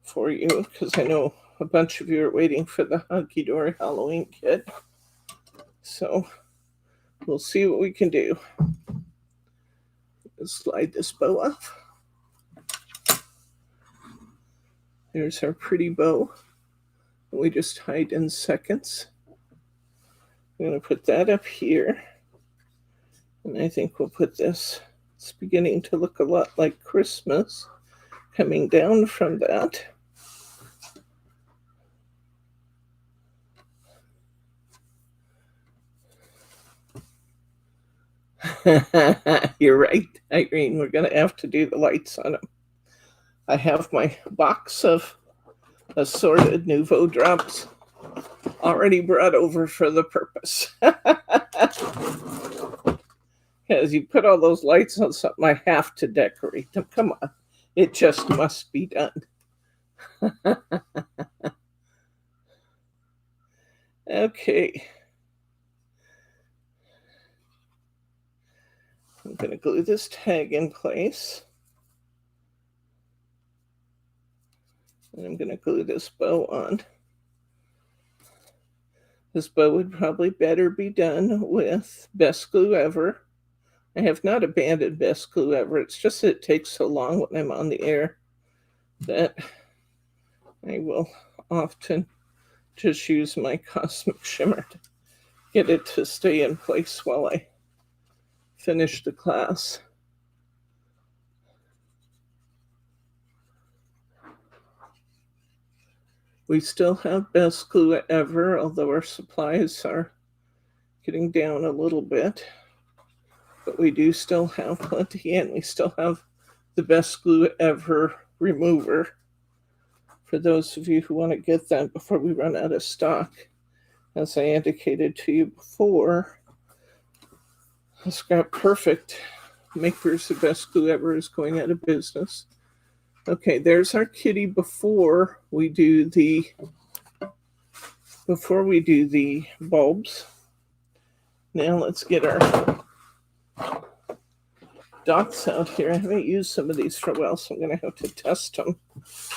for you, because I know a bunch of you are waiting for the Hunkydory Halloween kit. So we'll see what we can do. Let's slide this bow off. There's our pretty bow. We just tied in seconds. I'm going to put that up here. And I think we'll put this. It's beginning to look a lot like Christmas coming down from that. You're right, Irene. We're going to have to do the lights on them. I have my box of assorted Nouveau drops already brought over for the purpose. As you put all those lights on something, I have to decorate them. Come on. It just must be done. Okay. I'm going to glue this tag in place. And I'm going to glue this bow on. This bow would probably better be done with Best Glue Ever. I have not abandoned Best Glue Ever. It's just that it takes so long when I'm on the air that I will often just use my Cosmic Shimmer to get it to stay in place while I finish the class. We still have Best Glue Ever, although our supplies are getting down a little bit. But we do still have plenty, and we still have the Best Glue Ever remover for those of you who want to get that before we run out of stock. As I indicated to you before, Scrap Perfect, makers of Best Glue Ever, is going out of business. Okay, there's our kitty before we do the bulbs. Now let's get our dots out here. I haven't used some of these for a while, so I'm going to have to test them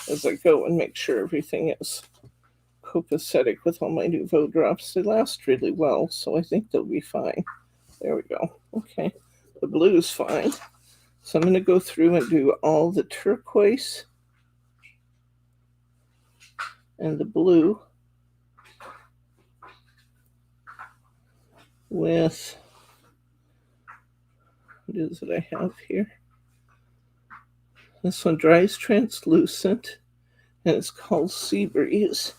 as I go and make sure everything is copacetic with all my Nouveau drops. They last really well, so I think they'll be fine. There we go. Okay, the blue is fine. So I'm going to go through and do all the turquoise and the blue with, what is it I have here? This one dries translucent, and it's called Sea Breeze.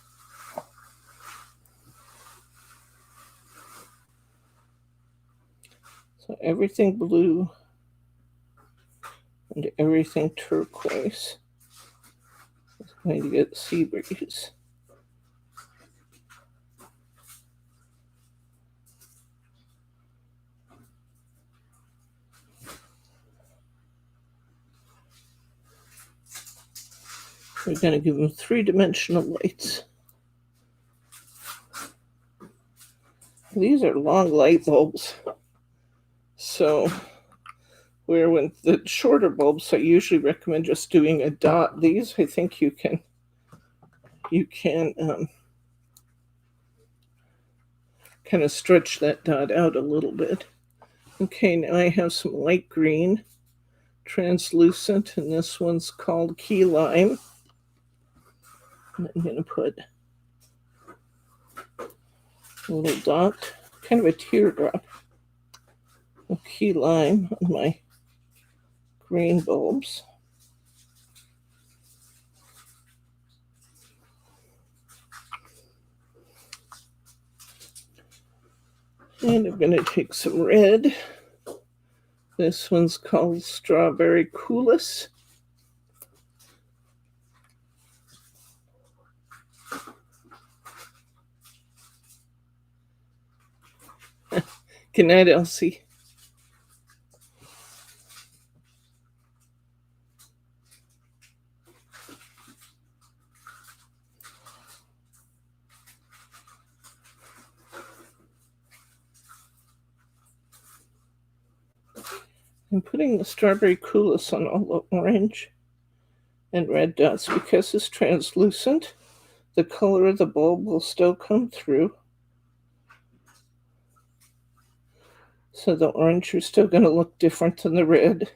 So everything blue and everything turquoise is going to get Sea Breeze. We're going to give them three-dimensional lights. These are long light bulbs. So where with the shorter bulbs, I usually recommend just doing a dot. These, I think you can kind of stretch that dot out a little bit. Okay, now I have some light green, translucent, and this one's called key lime. And I'm going to put a little dot, kind of a teardrop of key lime on my green bulbs. And I'm going to take some red. This one's called Strawberry Coolest. Good night, Elsie. I'm putting the Strawberry Coolest on all the orange and red dots because it's translucent. The color of the bulb will still come through. So the orange is still going to look different than the red.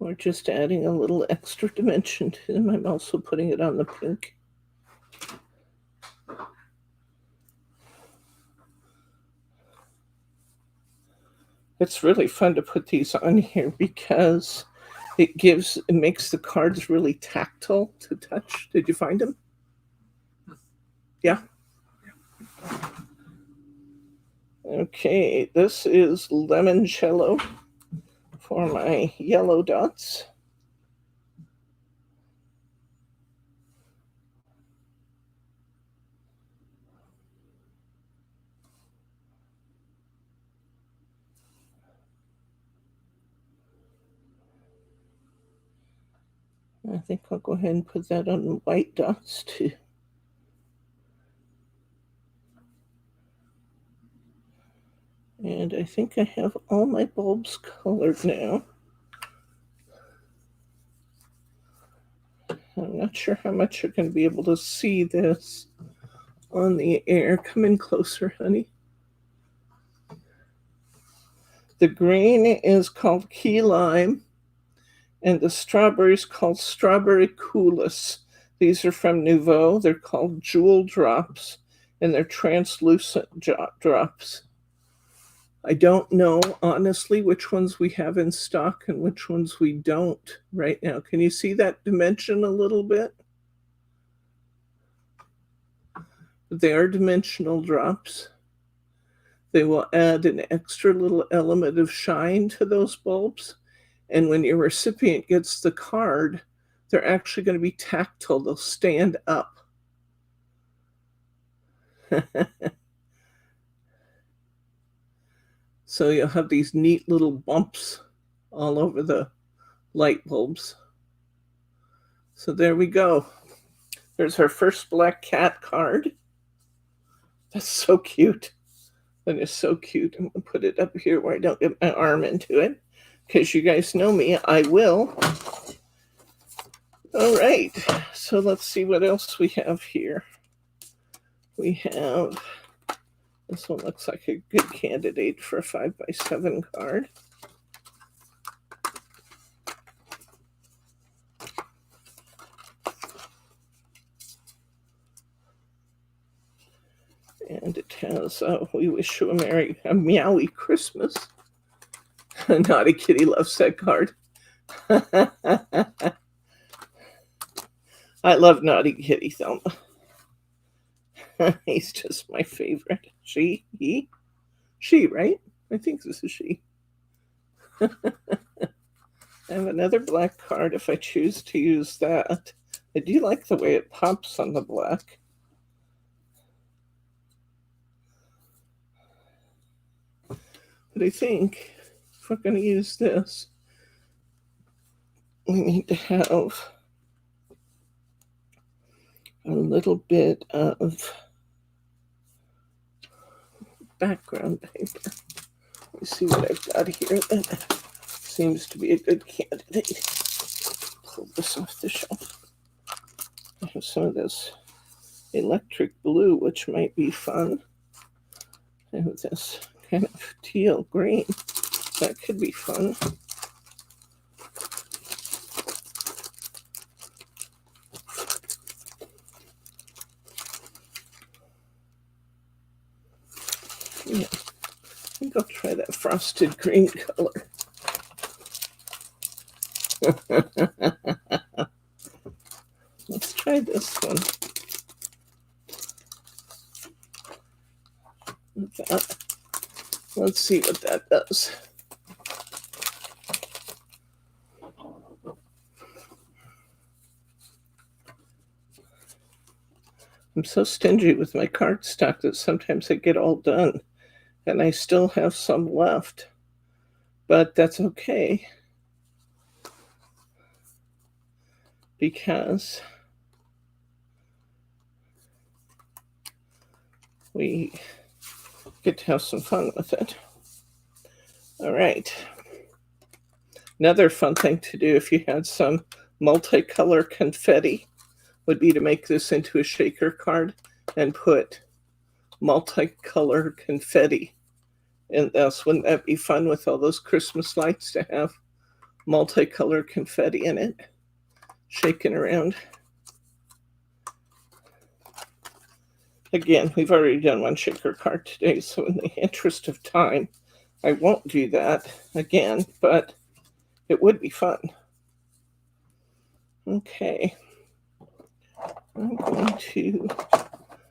We're just adding a little extra dimension to them. I'm also putting it on the pink. It's really fun to put these on here because it makes the cards really tactile to touch. Did you find them? Yeah. Okay, this is limoncello for my yellow dots. I think I'll go ahead and put that on the white dots too. And I think I have all my bulbs colored now. I'm not sure how much you're going to be able to see this on the air. Come in closer, honey. The green is called key lime, and the strawberry is called Strawberry Coolest. These are from Nouveau. They're called jewel drops, and they're translucent drops. I don't know, honestly, which ones we have in stock and which ones we don't right now. Can you see that dimension a little bit? They are dimensional drops. They will add an extra little element of shine to those bulbs. And when your recipient gets the card, they're actually going to be tactile. They'll stand up. So you'll have these neat little bumps all over the light bulbs. So there we go. There's our first black cat card. That's so cute. That is so cute. I'm going to put it up here where I don't get my arm into it. Because you guys know me, I will. All right. So let's see what else we have here. We have, this one looks like a good candidate for a 5x7 card. And it has, we wish you a meowy Christmas. Naughty Kitty loves that card. I love Naughty Kitty, Thelma. He's just my favorite. She, right? I think this is she. I have another black card if I choose to use that. I do like the way it pops on the black. But I think if we're going to use this, we need to have a little bit of background paper. Let me see what I've got here that seems to be a good candidate. Pull this off the shelf. I have some of this electric blue, which might be fun. I have this kind of teal green. That could be fun. Yeah, I think I'll try that frosted green color. Let's try this one. Let's see what that does. I'm so stingy with my cardstock that sometimes I get all done and I still have some left, but that's okay because we get to have some fun with it. All right. Another fun thing to do if you had some multicolor confetti would be to make this into a shaker card and put multicolor confetti in this. Wouldn't that be fun with all those Christmas lights to have multicolor confetti in it, shaking around? Again, we've already done one shaker card today, so in the interest of time, I won't do that again, but it would be fun. Okay. I'm going to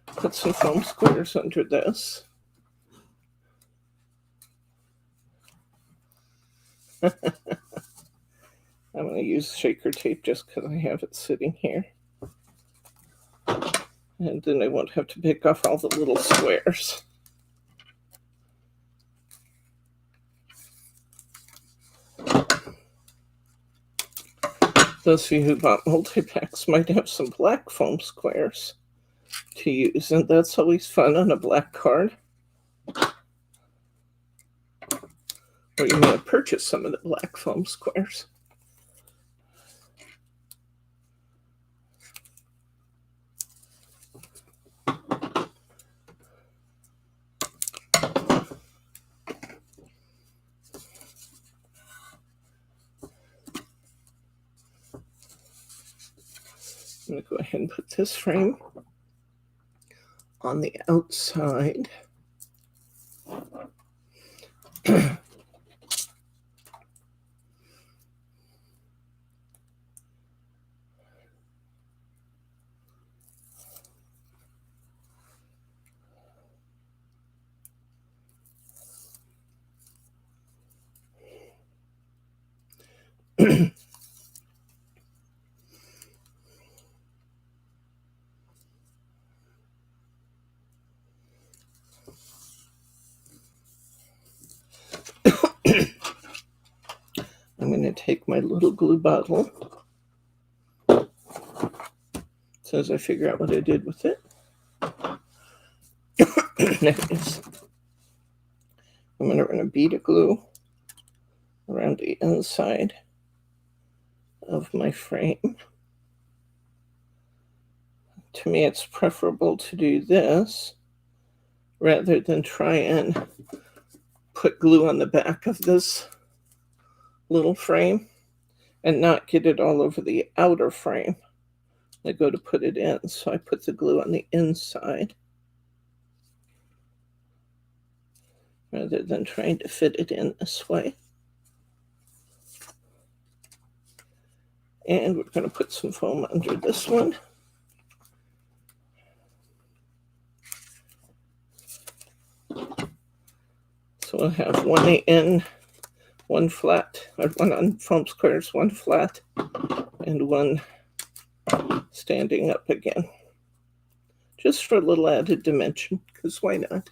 put some foam squares under this. I'm going to use shaker tape just because I have it sitting here. And then I won't have to pick off all the little squares. Those of you who bought multi-packs might have some black foam squares to use, and that's always fun on a black card. Or you may have purchased some of the black foam squares. I'm going to go ahead and put this frame on the outside. I'm going to take my little glue bottle as soon as I figure out what I did with it. There it is. I'm going to run a bead of glue around the inside of my frame. To me, it's preferable to do this rather than try and put glue on the back of this little frame and not get it all over the outer frame. I go to put it in, so I put the glue on the inside rather than trying to fit it in this way. And we're going to put some foam under this one. So we'll have one in, one flat, or one on foam squares, one flat, and one standing up again. Just for a little added dimension, because why not?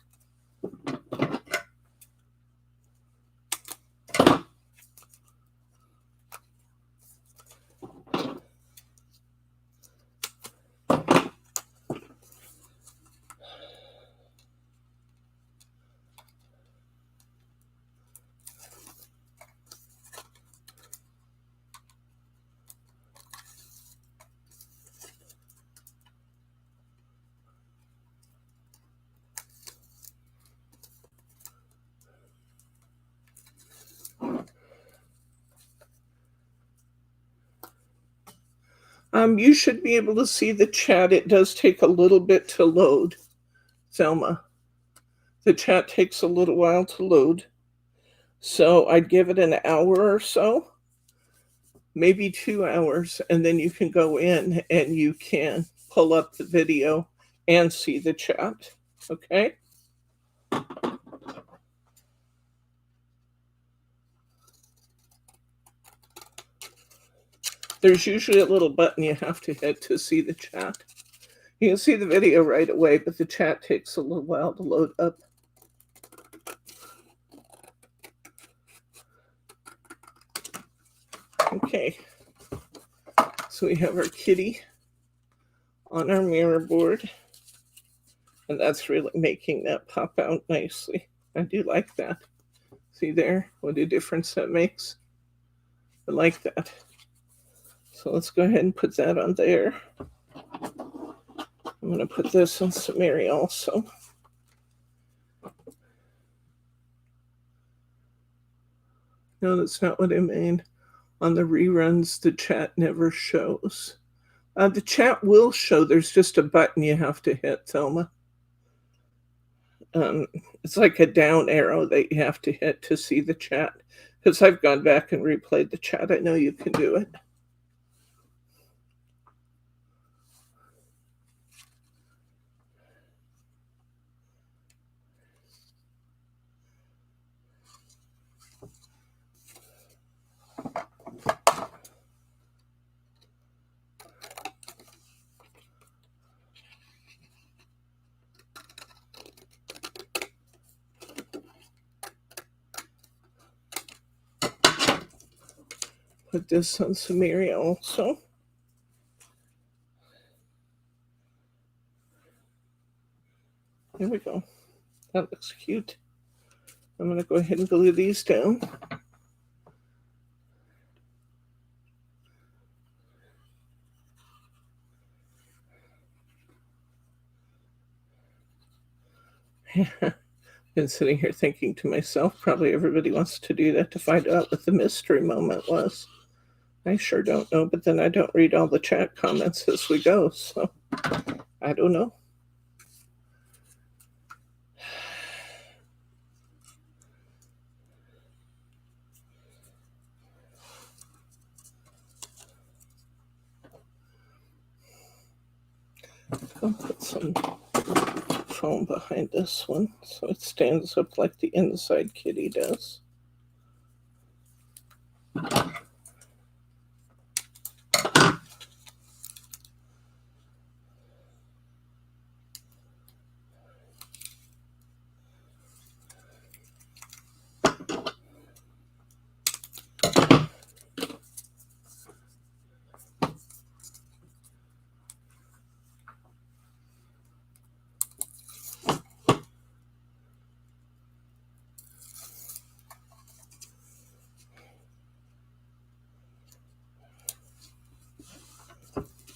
You should be able to see the chat. It does take a little bit to load, Thelma. The chat takes a little while to load. So I'd give it an hour or so, maybe 2 hours, and then you can go in and you can pull up the video and see the chat. Okay? There's usually a little button you have to hit to see the chat. You can see the video right away, but the chat takes a little while to load up. Okay, so we have our kitty on our mirror board, and that's really making that pop out nicely. I do like that. See there, what a difference that makes. I like that. So let's go ahead and put that on there. I'm going to put this on Samiri also. No, that's not what I mean. On the reruns, the chat never shows. The chat will show. There's just a button you have to hit, Thelma. It's like a down arrow that you have to hit to see the chat. Because I've gone back and replayed the chat. I know you can do it. Put this on Samiri also. There we go. That looks cute. I'm going to go ahead and glue these down. Been sitting here thinking to myself, probably everybody wants to do that to find out what the mystery moment was. I sure don't know, but then I don't read all the chat comments as we go, so I don't know. I'll put some foam behind this one so it stands up like the inside kitty does.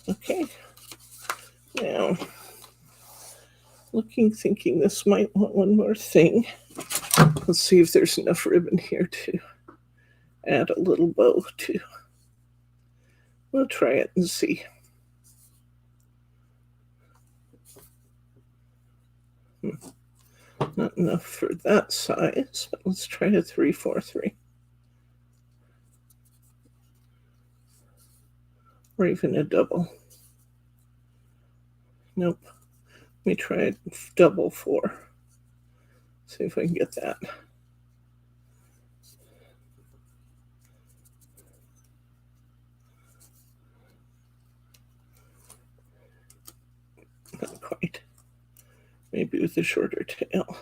Okay, now looking, thinking this might want one more thing. Let's see if there's enough ribbon here to add a little bow to. We'll try it and see. Not enough for that size, but let's try a 3-4-3. Or even a double. Nope. Let me try a double 4. See if I can get that. Not quite. Maybe with a shorter tail.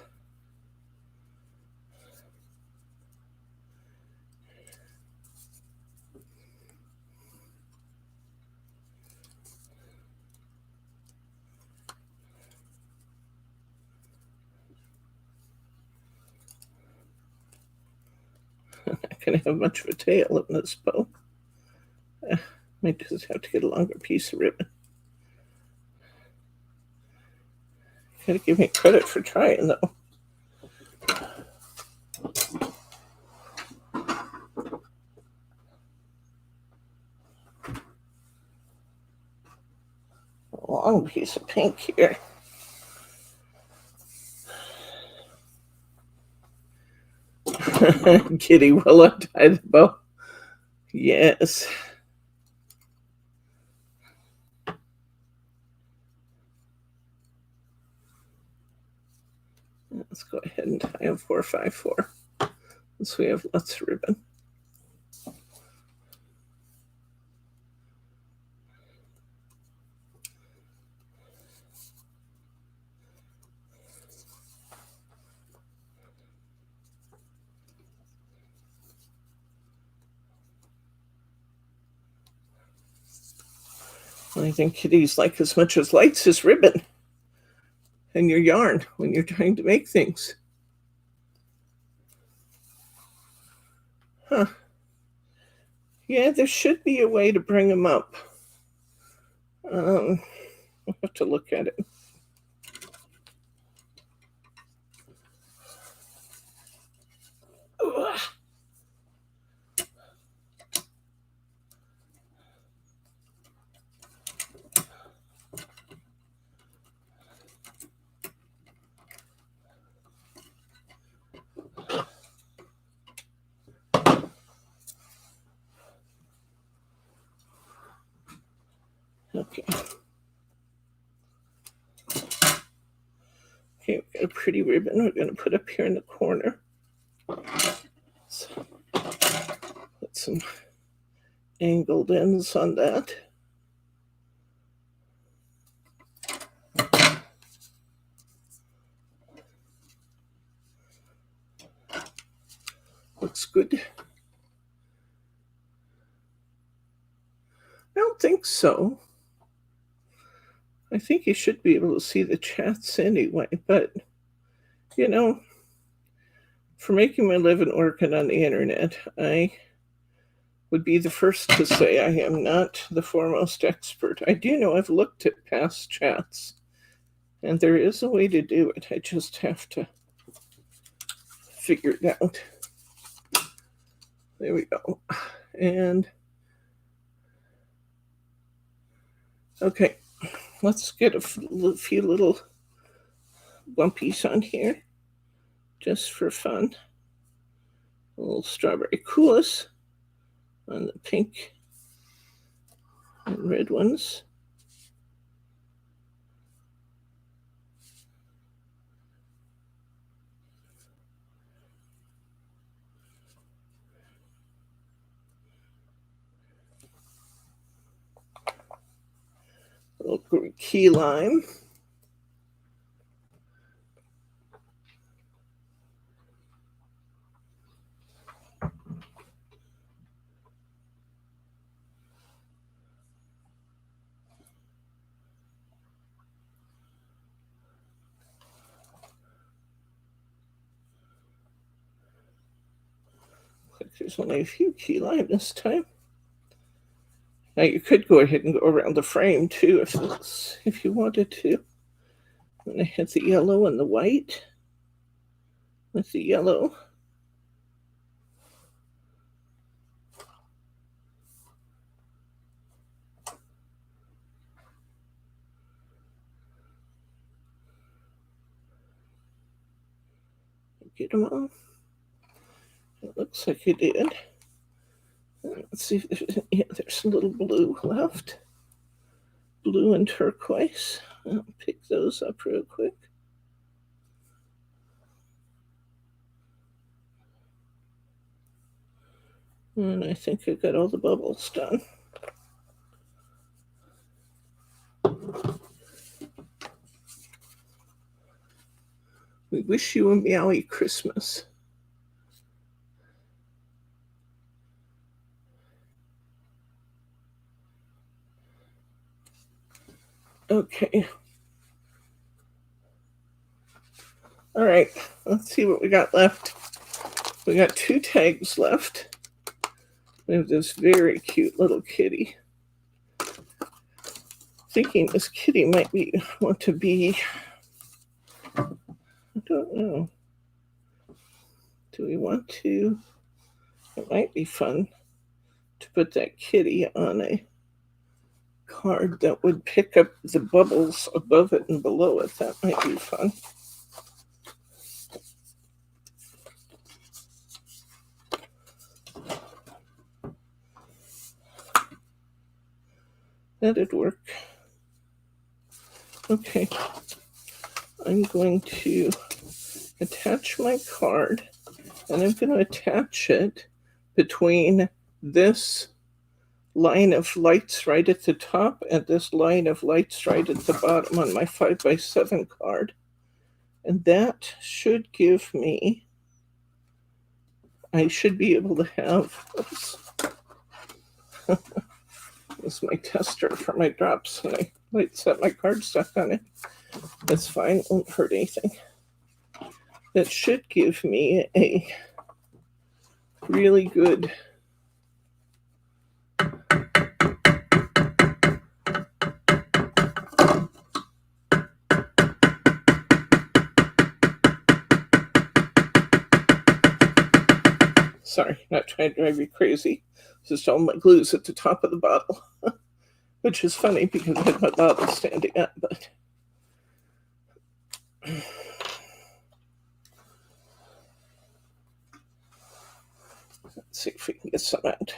I'm not going to have much of a tail in this bow. Might just have to get a longer piece of ribbon. Gotta give me credit for trying, though. long piece of pink here. Kitty will untie the bow. Yes. Let's go ahead and tie a 4-5-4. So we have lots of ribbon. I think kitties like as much as lights as ribbon and your yarn when you're trying to make things. Huh. Yeah, there should be a way to bring them up. I'll have to look at it. Ugh. Okay. Okay, we've got a pretty ribbon we're going to put up here in the corner. So, put some angled ends on that. Looks good. I don't think so. I think you should be able to see the chats anyway, but you know, for making my living working on the internet, I would be the first to say I am not the foremost expert. I do know I've looked at past chats, and there is a way to do it. I just have to figure it out. There we go. And okay, let's get a few little bumpies on here just for fun. A little strawberry coolest on the pink and red ones. A little key lime. There's only a few key lime this time. Now you could go ahead and go around the frame too if you wanted to. And I had the yellow and the white with the yellow. Get them all. It looks like you did. Let's see if there's a little blue left. Blue and turquoise. I'll pick those up real quick. And I think I got all the bubbles done. We wish you a meowy Christmas. Okay. All right, let's see what we got left. We got 2 tags left. We have this very cute little kitty. Thinking this kitty might want to be, I don't know. Do we want to? It might be fun to put that kitty on a card that would pick up the bubbles above it and below it. That might be fun. That'd work. Okay, I'm going to attach my card, and I'm going to attach it between this line of lights right at the top and this line of lights right at the bottom on my 5x7 card. And that should give me, I should be able to have, oops, this is my tester for my drops, and I might set my cardstock on it. That's fine, won't hurt anything. That should give me a really good sorry, not trying to drive you crazy. Just all my glue's at the top of the bottle, which is funny because I had my bottle standing up, but let's see if we can get some out.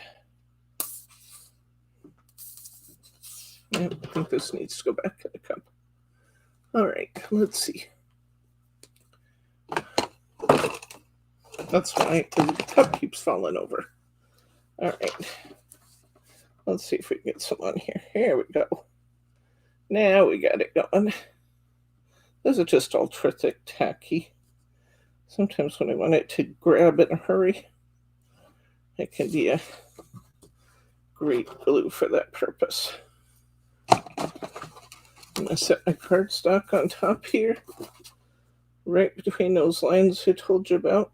I think this needs to go back in the cup. All right, let's see. That's why the cup keeps falling over. All right. Let's see if we can get some on here. Here we go. Now we got it going. This is just ultra thick tacky. Sometimes when I want it to grab in a hurry, it can be a great glue for that purpose. I'm going to set my cardstock on top here, right between those lines I told you about.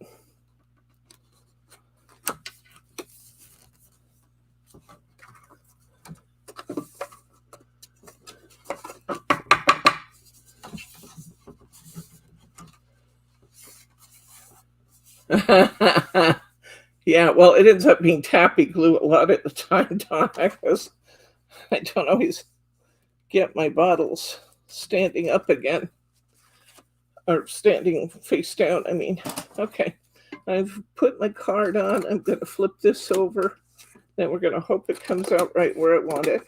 Yeah, well, it ends up being tappy glue a lot at the time, Don, because I don't always get my bottles standing up again, or standing face down, I mean. Okay, I've put my card on. I'm going to flip this over. Then we're going to hope it comes out right where I want it.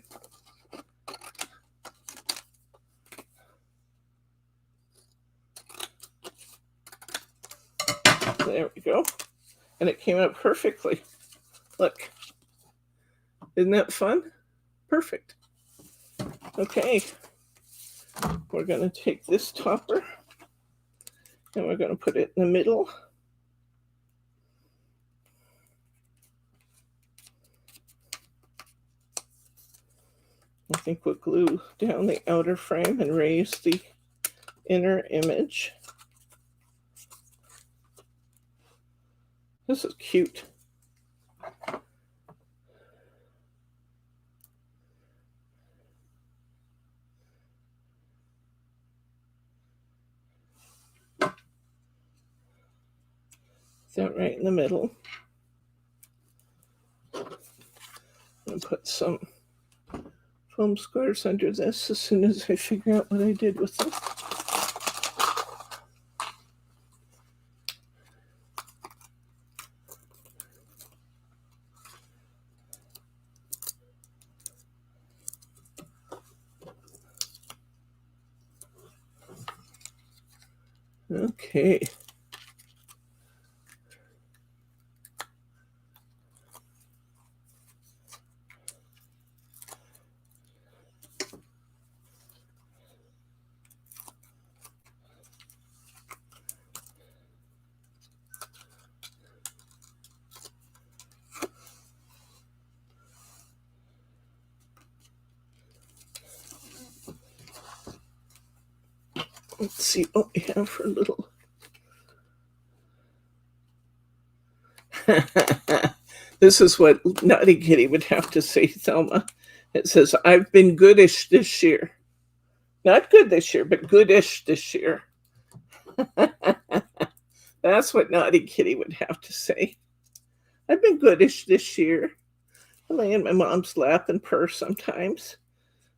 There we go. And it came out perfectly. Look. Isn't that fun? Perfect. Okay. We're going to take this topper and we're going to put it in the middle. I think we'll glue down the outer frame and raise the inner image. This is cute. That right in the middle. And put some foam squares under this as soon as I figure out what I did with them. Okay. Let's see what we have for a little. This is what Naughty Kitty would have to say, Thelma. It says, I've been goodish this year. Not good this year, but goodish this year. That's what Naughty Kitty would have to say. I've been goodish this year. I lay in my mom's lap and purr sometimes.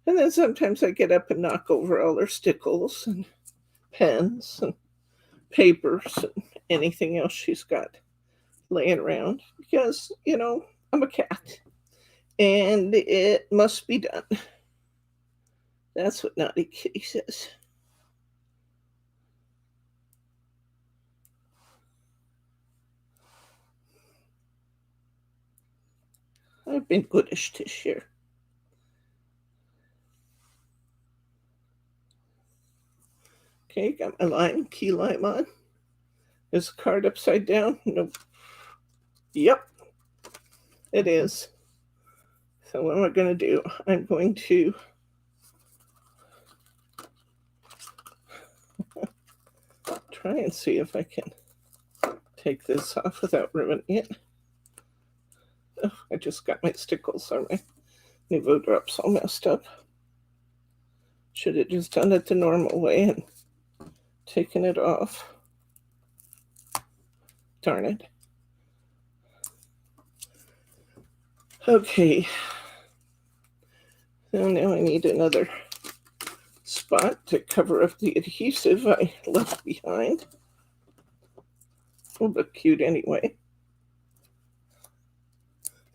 And then sometimes I get up and knock over all her stickles and pens and papers and anything else she's got laying around because, I'm a cat and it must be done. That's what Naughty Kitty says. I've been goodish this year. Okay, got my key lime on. Is the card upside down? Nope. Yep, it is. So what am I going to do? I'm going to try and see if I can take this off without ruining it. Oh, I just got my stickles on my Nouveau drops all messed up. Should have just done it the normal way and taken it off. Darn it. Okay. So now I need another spot to cover up the adhesive I left behind. Will look cute anyway.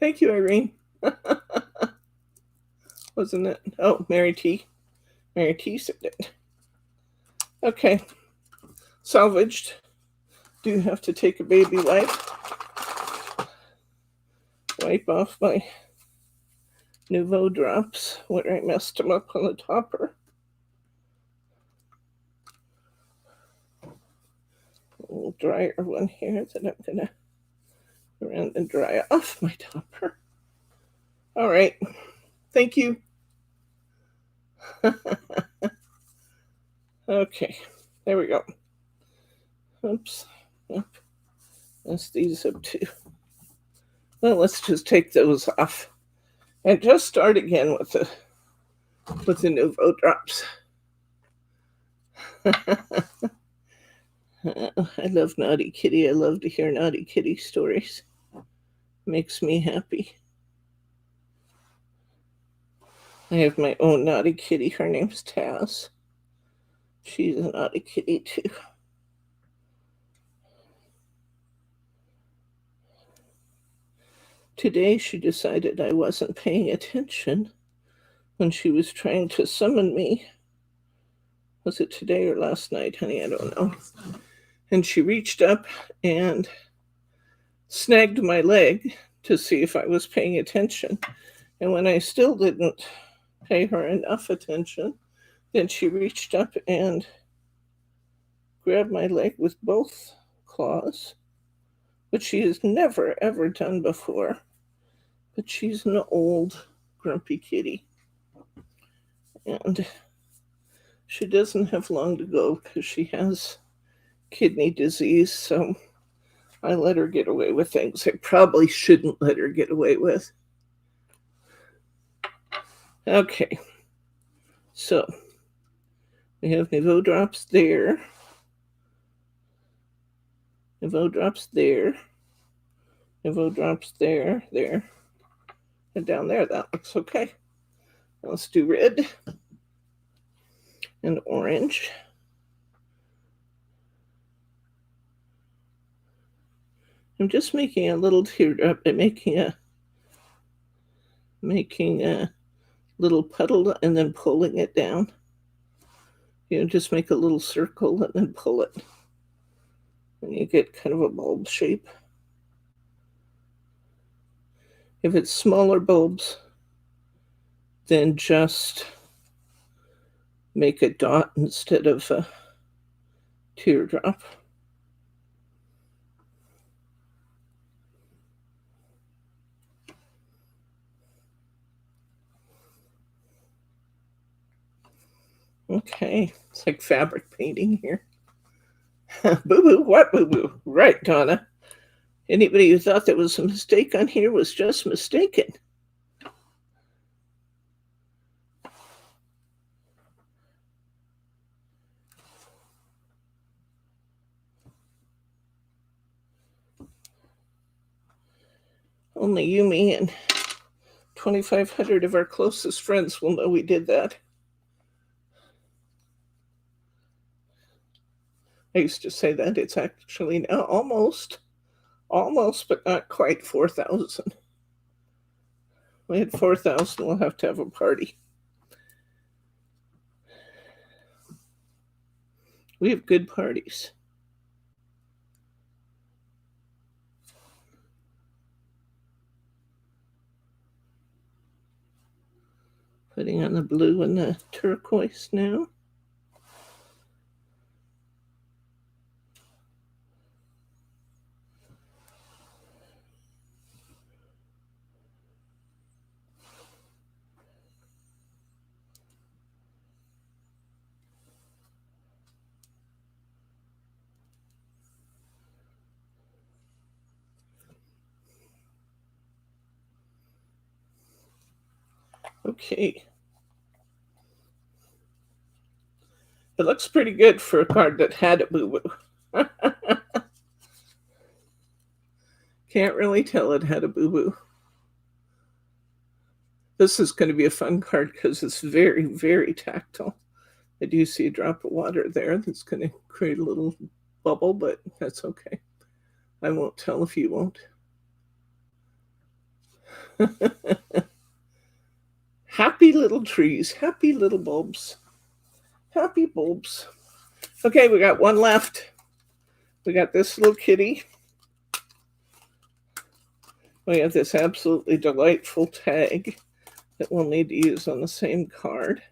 Thank you, Irene. Wasn't it? Oh, Mary T. Mary T said it. Okay. Salvaged. Do have to take a baby wipe. Wipe off my Nouveau drops where I messed them up on the topper. A little drier one here that I'm going to go around and dry off my topper. All right. Thank you. Okay. There we go. Oops. Yep. Mess these up too. Well, let's just take those off and just start again with the Nouveau drops. I love Naughty Kitty. I love to hear Naughty Kitty stories. Makes me happy. I have my own Naughty Kitty. Her name's Taz. She's a Naughty Kitty too. Today she decided I wasn't paying attention when she was trying to summon me. Was it today or last night, honey? I don't know. And she reached up and snagged my leg to see if I was paying attention. And when I still didn't pay her enough attention, then she reached up and grabbed my leg with both claws, which she has never, ever done before. But she's an old, grumpy kitty. And she doesn't have long to go because she has kidney disease, so I let her get away with things I probably shouldn't let her get away with. Okay, so we have Nouveau drops there, Nouveau drops there, Nouveau drops there, there, and down there. That looks okay. Now let's do red and orange. I'm just making a little teardrop. I'm making a little puddle and then pulling it down. Just make a little circle and then pull it. And you get kind of a bulb shape. If it's smaller bulbs, then just make a dot instead of a teardrop. Okay, it's like fabric painting here. Boo-boo, what boo-boo? Right, Donna. Anybody who thought there was a mistake on here was just mistaken. Only Yumi and 2,500 of our closest friends will know we did that. I used to say that. It's actually now almost, but not quite 4,000. We had 4,000. We'll have to have a party. We have good parties. Putting on the blue and the turquoise now. Okay. It looks pretty good for a card that had a boo-boo. Can't really tell it had a boo-boo. This is going to be a fun card because it's very, very tactile. I do see a drop of water there that's going to create a little bubble, but that's okay. I won't tell if you won't. Happy little trees, happy little bulbs, happy bulbs. Okay, we got one left. We got this little kitty. We have this absolutely delightful tag that we'll need to use on the same card.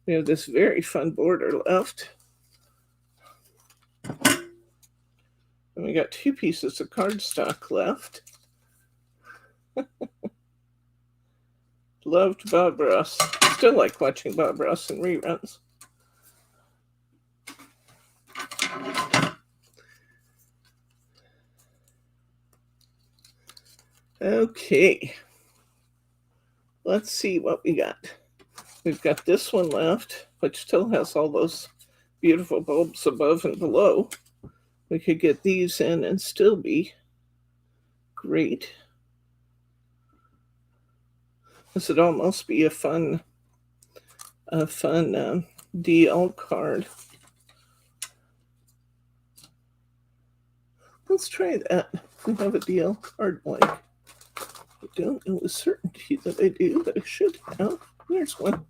We have this very fun border left. And we got 2 pieces of cardstock left. Loved Bob Ross. Still like watching Bob Ross in reruns. Okay. Let's see what we got. We've got this one left, which still has all those beautiful bulbs above and below. We could get these in and still be great. This would almost be a fun DL card. Let's try that. We have a DL card blank. I don't know with certainty that I do, but I should have. There's one.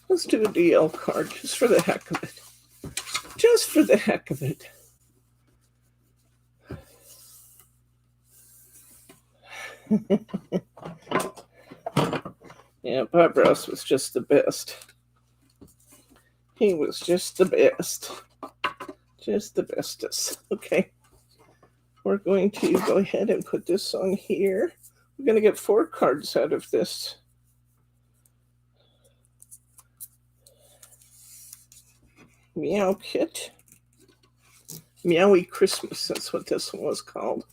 Let's do a DL card just for the heck of it. Just for the heck of it. Yeah, Bob Ross was just the best. He was just the best. Just the bestest. Okay. We're going to go ahead and put this on here. We're going to get 4 cards out of this. Meow Kit. Meowie Christmas, that's what this one was called.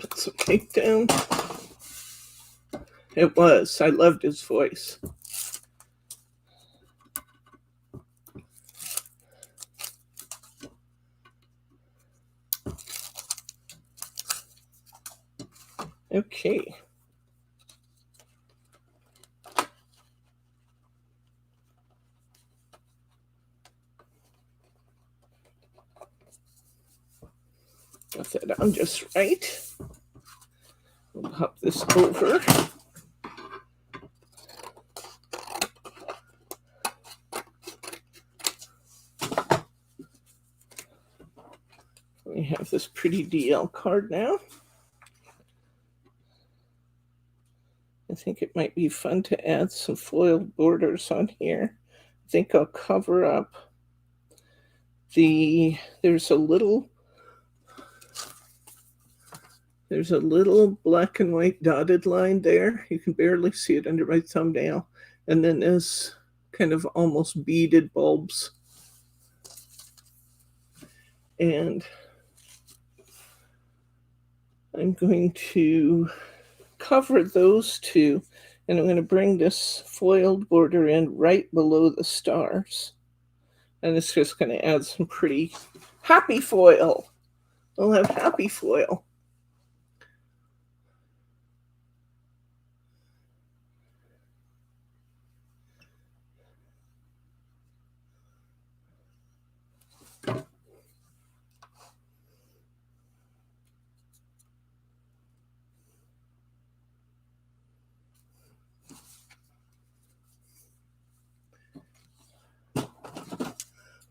Put some cake down. It was. I loved his voice. Okay. Got that on just right. We'll pop this over. We have this pretty DL card now. I think it might be fun to add some foiled borders on here. I think I'll cover up there's a little black and white dotted line there. You can barely see it under my thumbnail. And then this kind of almost beaded bulbs. And I'm going to cover those 2, and I'm going to bring this foiled border in right below the stars. And it's just going to add some pretty happy foil. We'll have happy foil.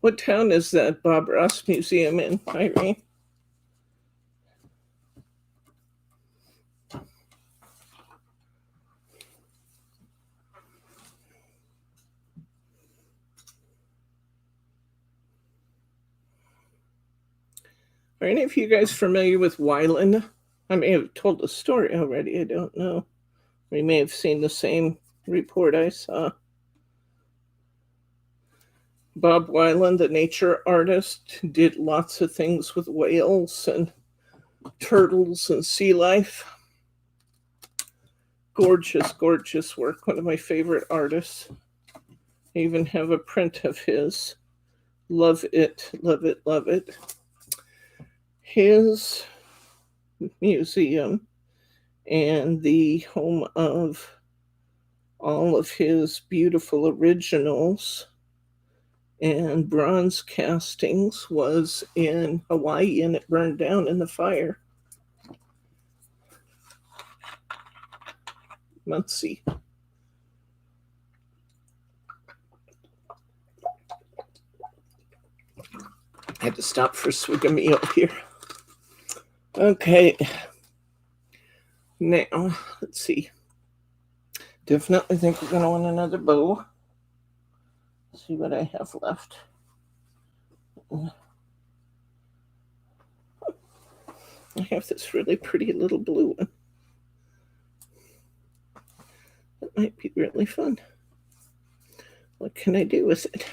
What town is that Bob Ross Museum in, Irene? Are any of you guys familiar with Wyland? I may have told the story already, I don't know. We may have seen the same report I saw. Bob Wyland, the nature artist, did lots of things with whales and turtles and sea life. Gorgeous, gorgeous work. One of my favorite artists. I even have a print of his. Love it, love it, love it. His museum and the home of all of his beautiful originals and bronze castings was in Hawaii, and it burned down in the fire. Let's see. I had to stop for a swig of meal here. Okay. Now, let's see. Definitely think we're going to want another bow. Let's see what I have left. I have this really pretty little blue one. That might be really fun. What can I do with it?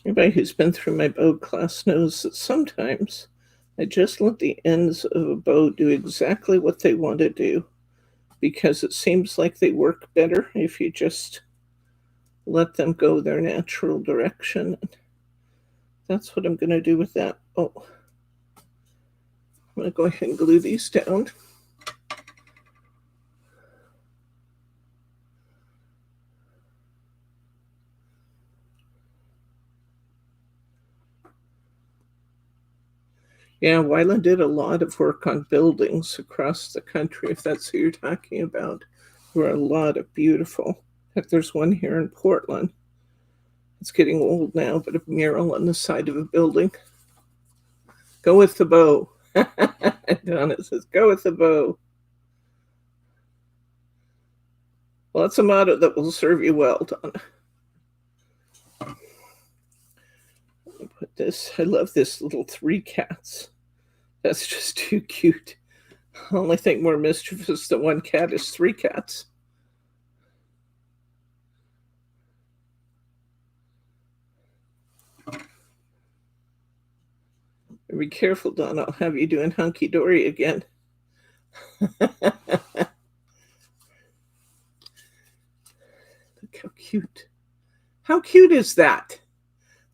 Anybody who's been through my bow class knows that sometimes I just let the ends of a bow do exactly what they want to do, because it seems like they work better if you just let them go their natural direction. That's what I'm going to do with that. Oh, I'm going to go ahead and glue these down. Yeah, Wyland did a lot of work on buildings across the country, if that's who you're talking about. There were a lot of beautiful. In fact, there's one here in Portland. It's getting old now, but a mural on the side of a building. Go with the bow. Donna says, go with the bow. Well, that's a motto that will serve you well, Donna. Put this. I love this little 3 cats. That's just too cute. The only thing more mischievous than 1 cat is 3 cats. Be careful, Donna. I'll have you doing hunky-dory again. Look how cute. How cute is that?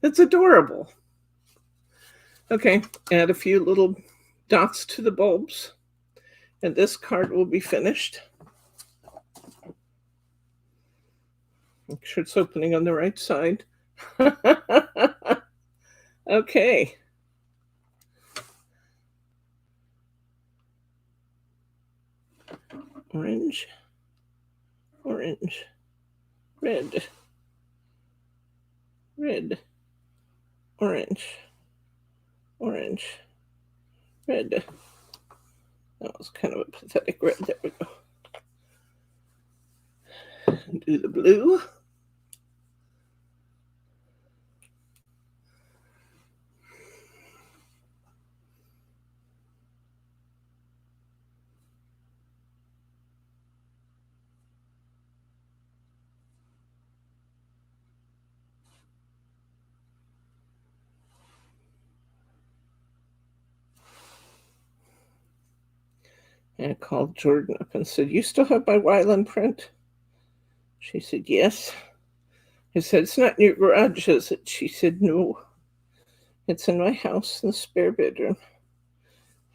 That's adorable. Okay, add a few little dots to the bulbs, and this card will be finished. Make sure it's opening on the right side. Okay. Orange, orange, red, red, orange, orange, red. That was kind of a pathetic red. There we go. Do the blue. And I called Jordan up and said, "You still have my Wyland print?" She said, "Yes." I said, "It's not in your garage, is it?" She said, "No. It's in my house in the spare bedroom."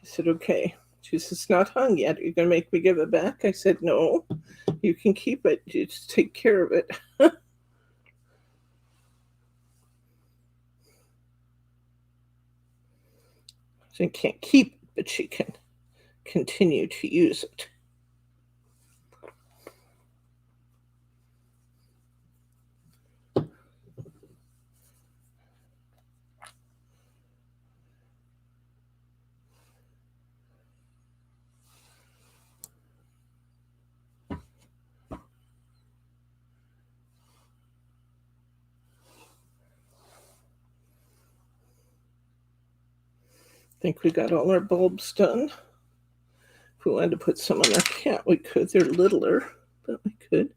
I said, "Okay." She said, "It's not hung yet. Are you going to make me give it back?" I said, "No. You can keep it. You just take care of it." She can't keep it, but she can continue to use it. I think we got all our bulbs done. If we wanted to put some on our cat, we could. They're littler, but we could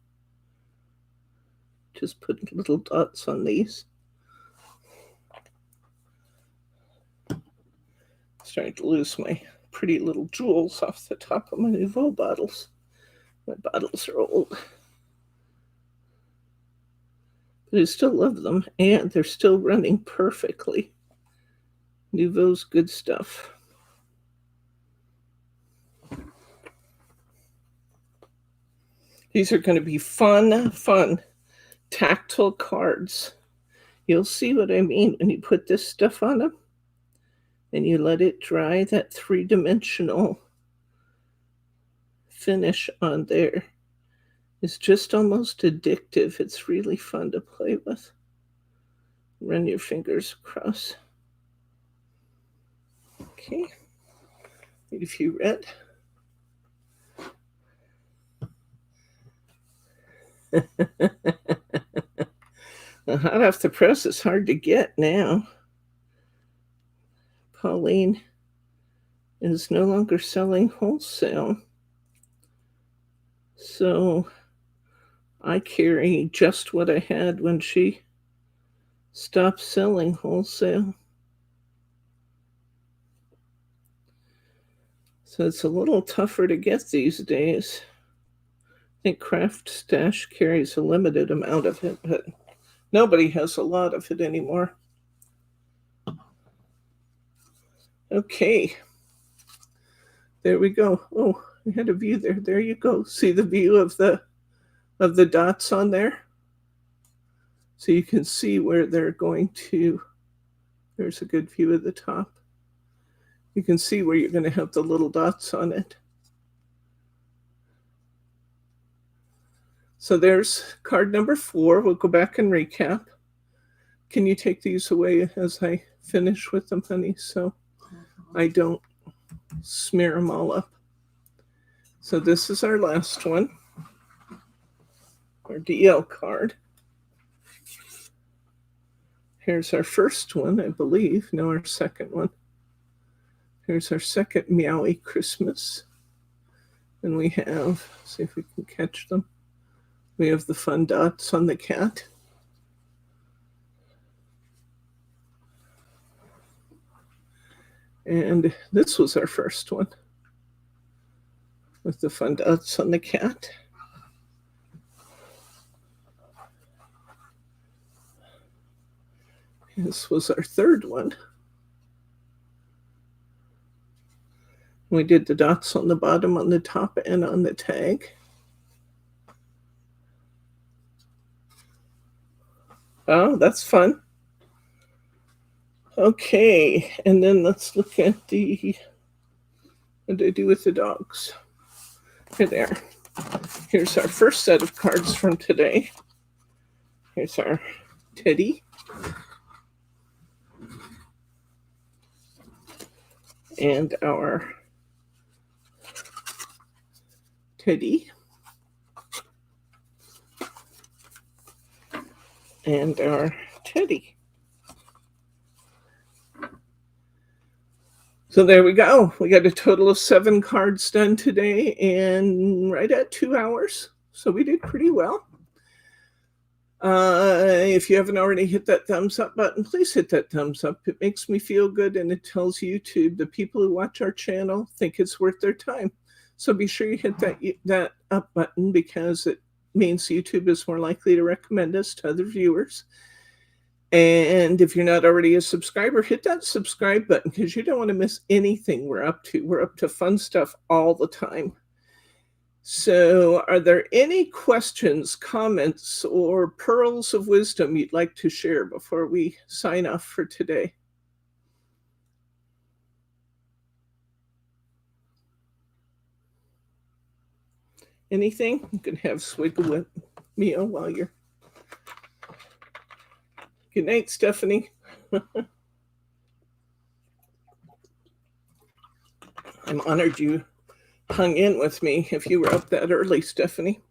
just put little dots on these. Starting to lose my pretty little jewels off the top of my Nouveau bottles. My bottles are old. But I still love them, and they're still running perfectly. Nouveau's good stuff. These are going to be fun tactile cards. You'll see what I mean when you put this stuff on them and you let it dry. That three-dimensional finish on there is just almost addictive. It's really fun to play with. Run your fingers across. Okay. Need a few red. The hot off the press is hard to get now. Pauline is no longer selling wholesale. So I carry just what I had when she stopped selling wholesale. So it's a little tougher to get these days. I think Craft Stash carries a limited amount of it, but nobody has a lot of it anymore. Okay. There we go. Oh, I had a view there. There you go. See the view of the dots on there? So you can see where they're going to. There's a good view of the top. You can see where you're going to have the little dots on it. So there's card number 4. We'll go back and recap. Can you take these away as I finish with them, honey, so I don't smear them all up? So this is our last one, our DL card. Here's our first one, I believe. No, our second one. Here's our second Meowie Christmas. And we have, see if we can catch them. We have the fun dots on the cat. And this was our first one with the fun dots on the cat. This was our third one. We did the dots on the bottom, on the top, and on the tag. Oh, that's fun. Okay, and then let's look at what did I do with the dogs? Here they are. Here's our first set of cards from today. Here's our Teddy. And our Teddy. And our Teddy. So there we go. We got a total of 7 cards done today and right at 2 hours. So we did pretty well. If you haven't already hit that thumbs up button, please hit that thumbs up. It makes me feel good and it tells YouTube, the people who watch our channel, think it's worth their time. So be sure you hit that up button, because it means YouTube is more likely to recommend us to other viewers. And if you're not already a subscriber, hit that subscribe button, because you don't want to miss anything we're up to. We're up to fun stuff all the time. So are there any questions, comments, or pearls of wisdom you'd like to share before we sign off for today? Anything? You can have swiggle with meal while you're... Good night, Stephanie. I'm honored you hung in with me if you were up that early, Stephanie.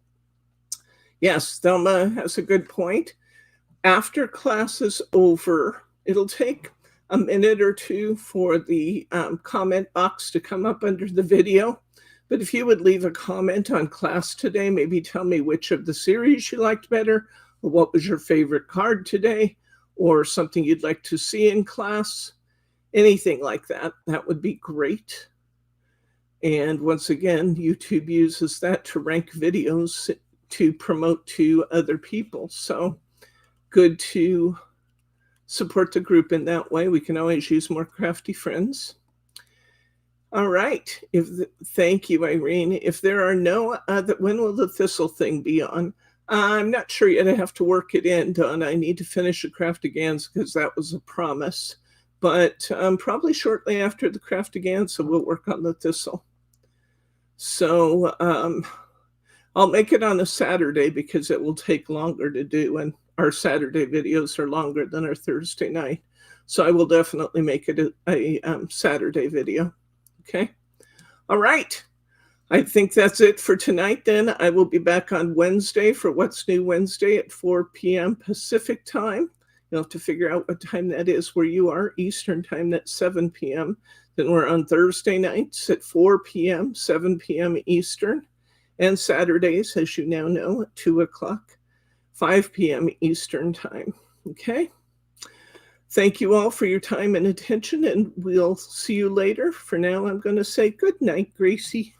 Yes, Thelma has a good point. After class is over, it'll take a minute or two for the comment box to come up under the video. But if you would leave a comment on class today, maybe tell me which of the series you liked better, or what was your favorite card today, or something you'd like to see in class, anything like that, that would be great. And once again, YouTube uses that to rank videos to promote to other people. So good to support the group in that way. We can always use more crafty friends. All right. Thank you, Irene. If there are no other, when will the thistle thing be on? I'm not sure yet. I have to work it in, Dawn. I need to finish the Craftaganza because that was a promise. But probably shortly after the Craftaganza, we'll work on the thistle. So I'll make it on a Saturday because it will take longer to do, and our Saturday videos are longer than our Thursday night. So I will definitely make it a Saturday video. Okay. All right. I think that's it for tonight then. I will be back on Wednesday for What's New Wednesday at 4 p.m. Pacific time. You'll have to figure out what time that is where you are. Eastern time, that's 7 p.m. Then we're on Thursday nights at 4 p.m., 7 p.m. Eastern. And Saturdays, as you now know, at 2 o'clock, 5 p.m. Eastern time. Okay? Thank you all for your time and attention, and we'll see you later. For now, I'm going to say good night, Gracie.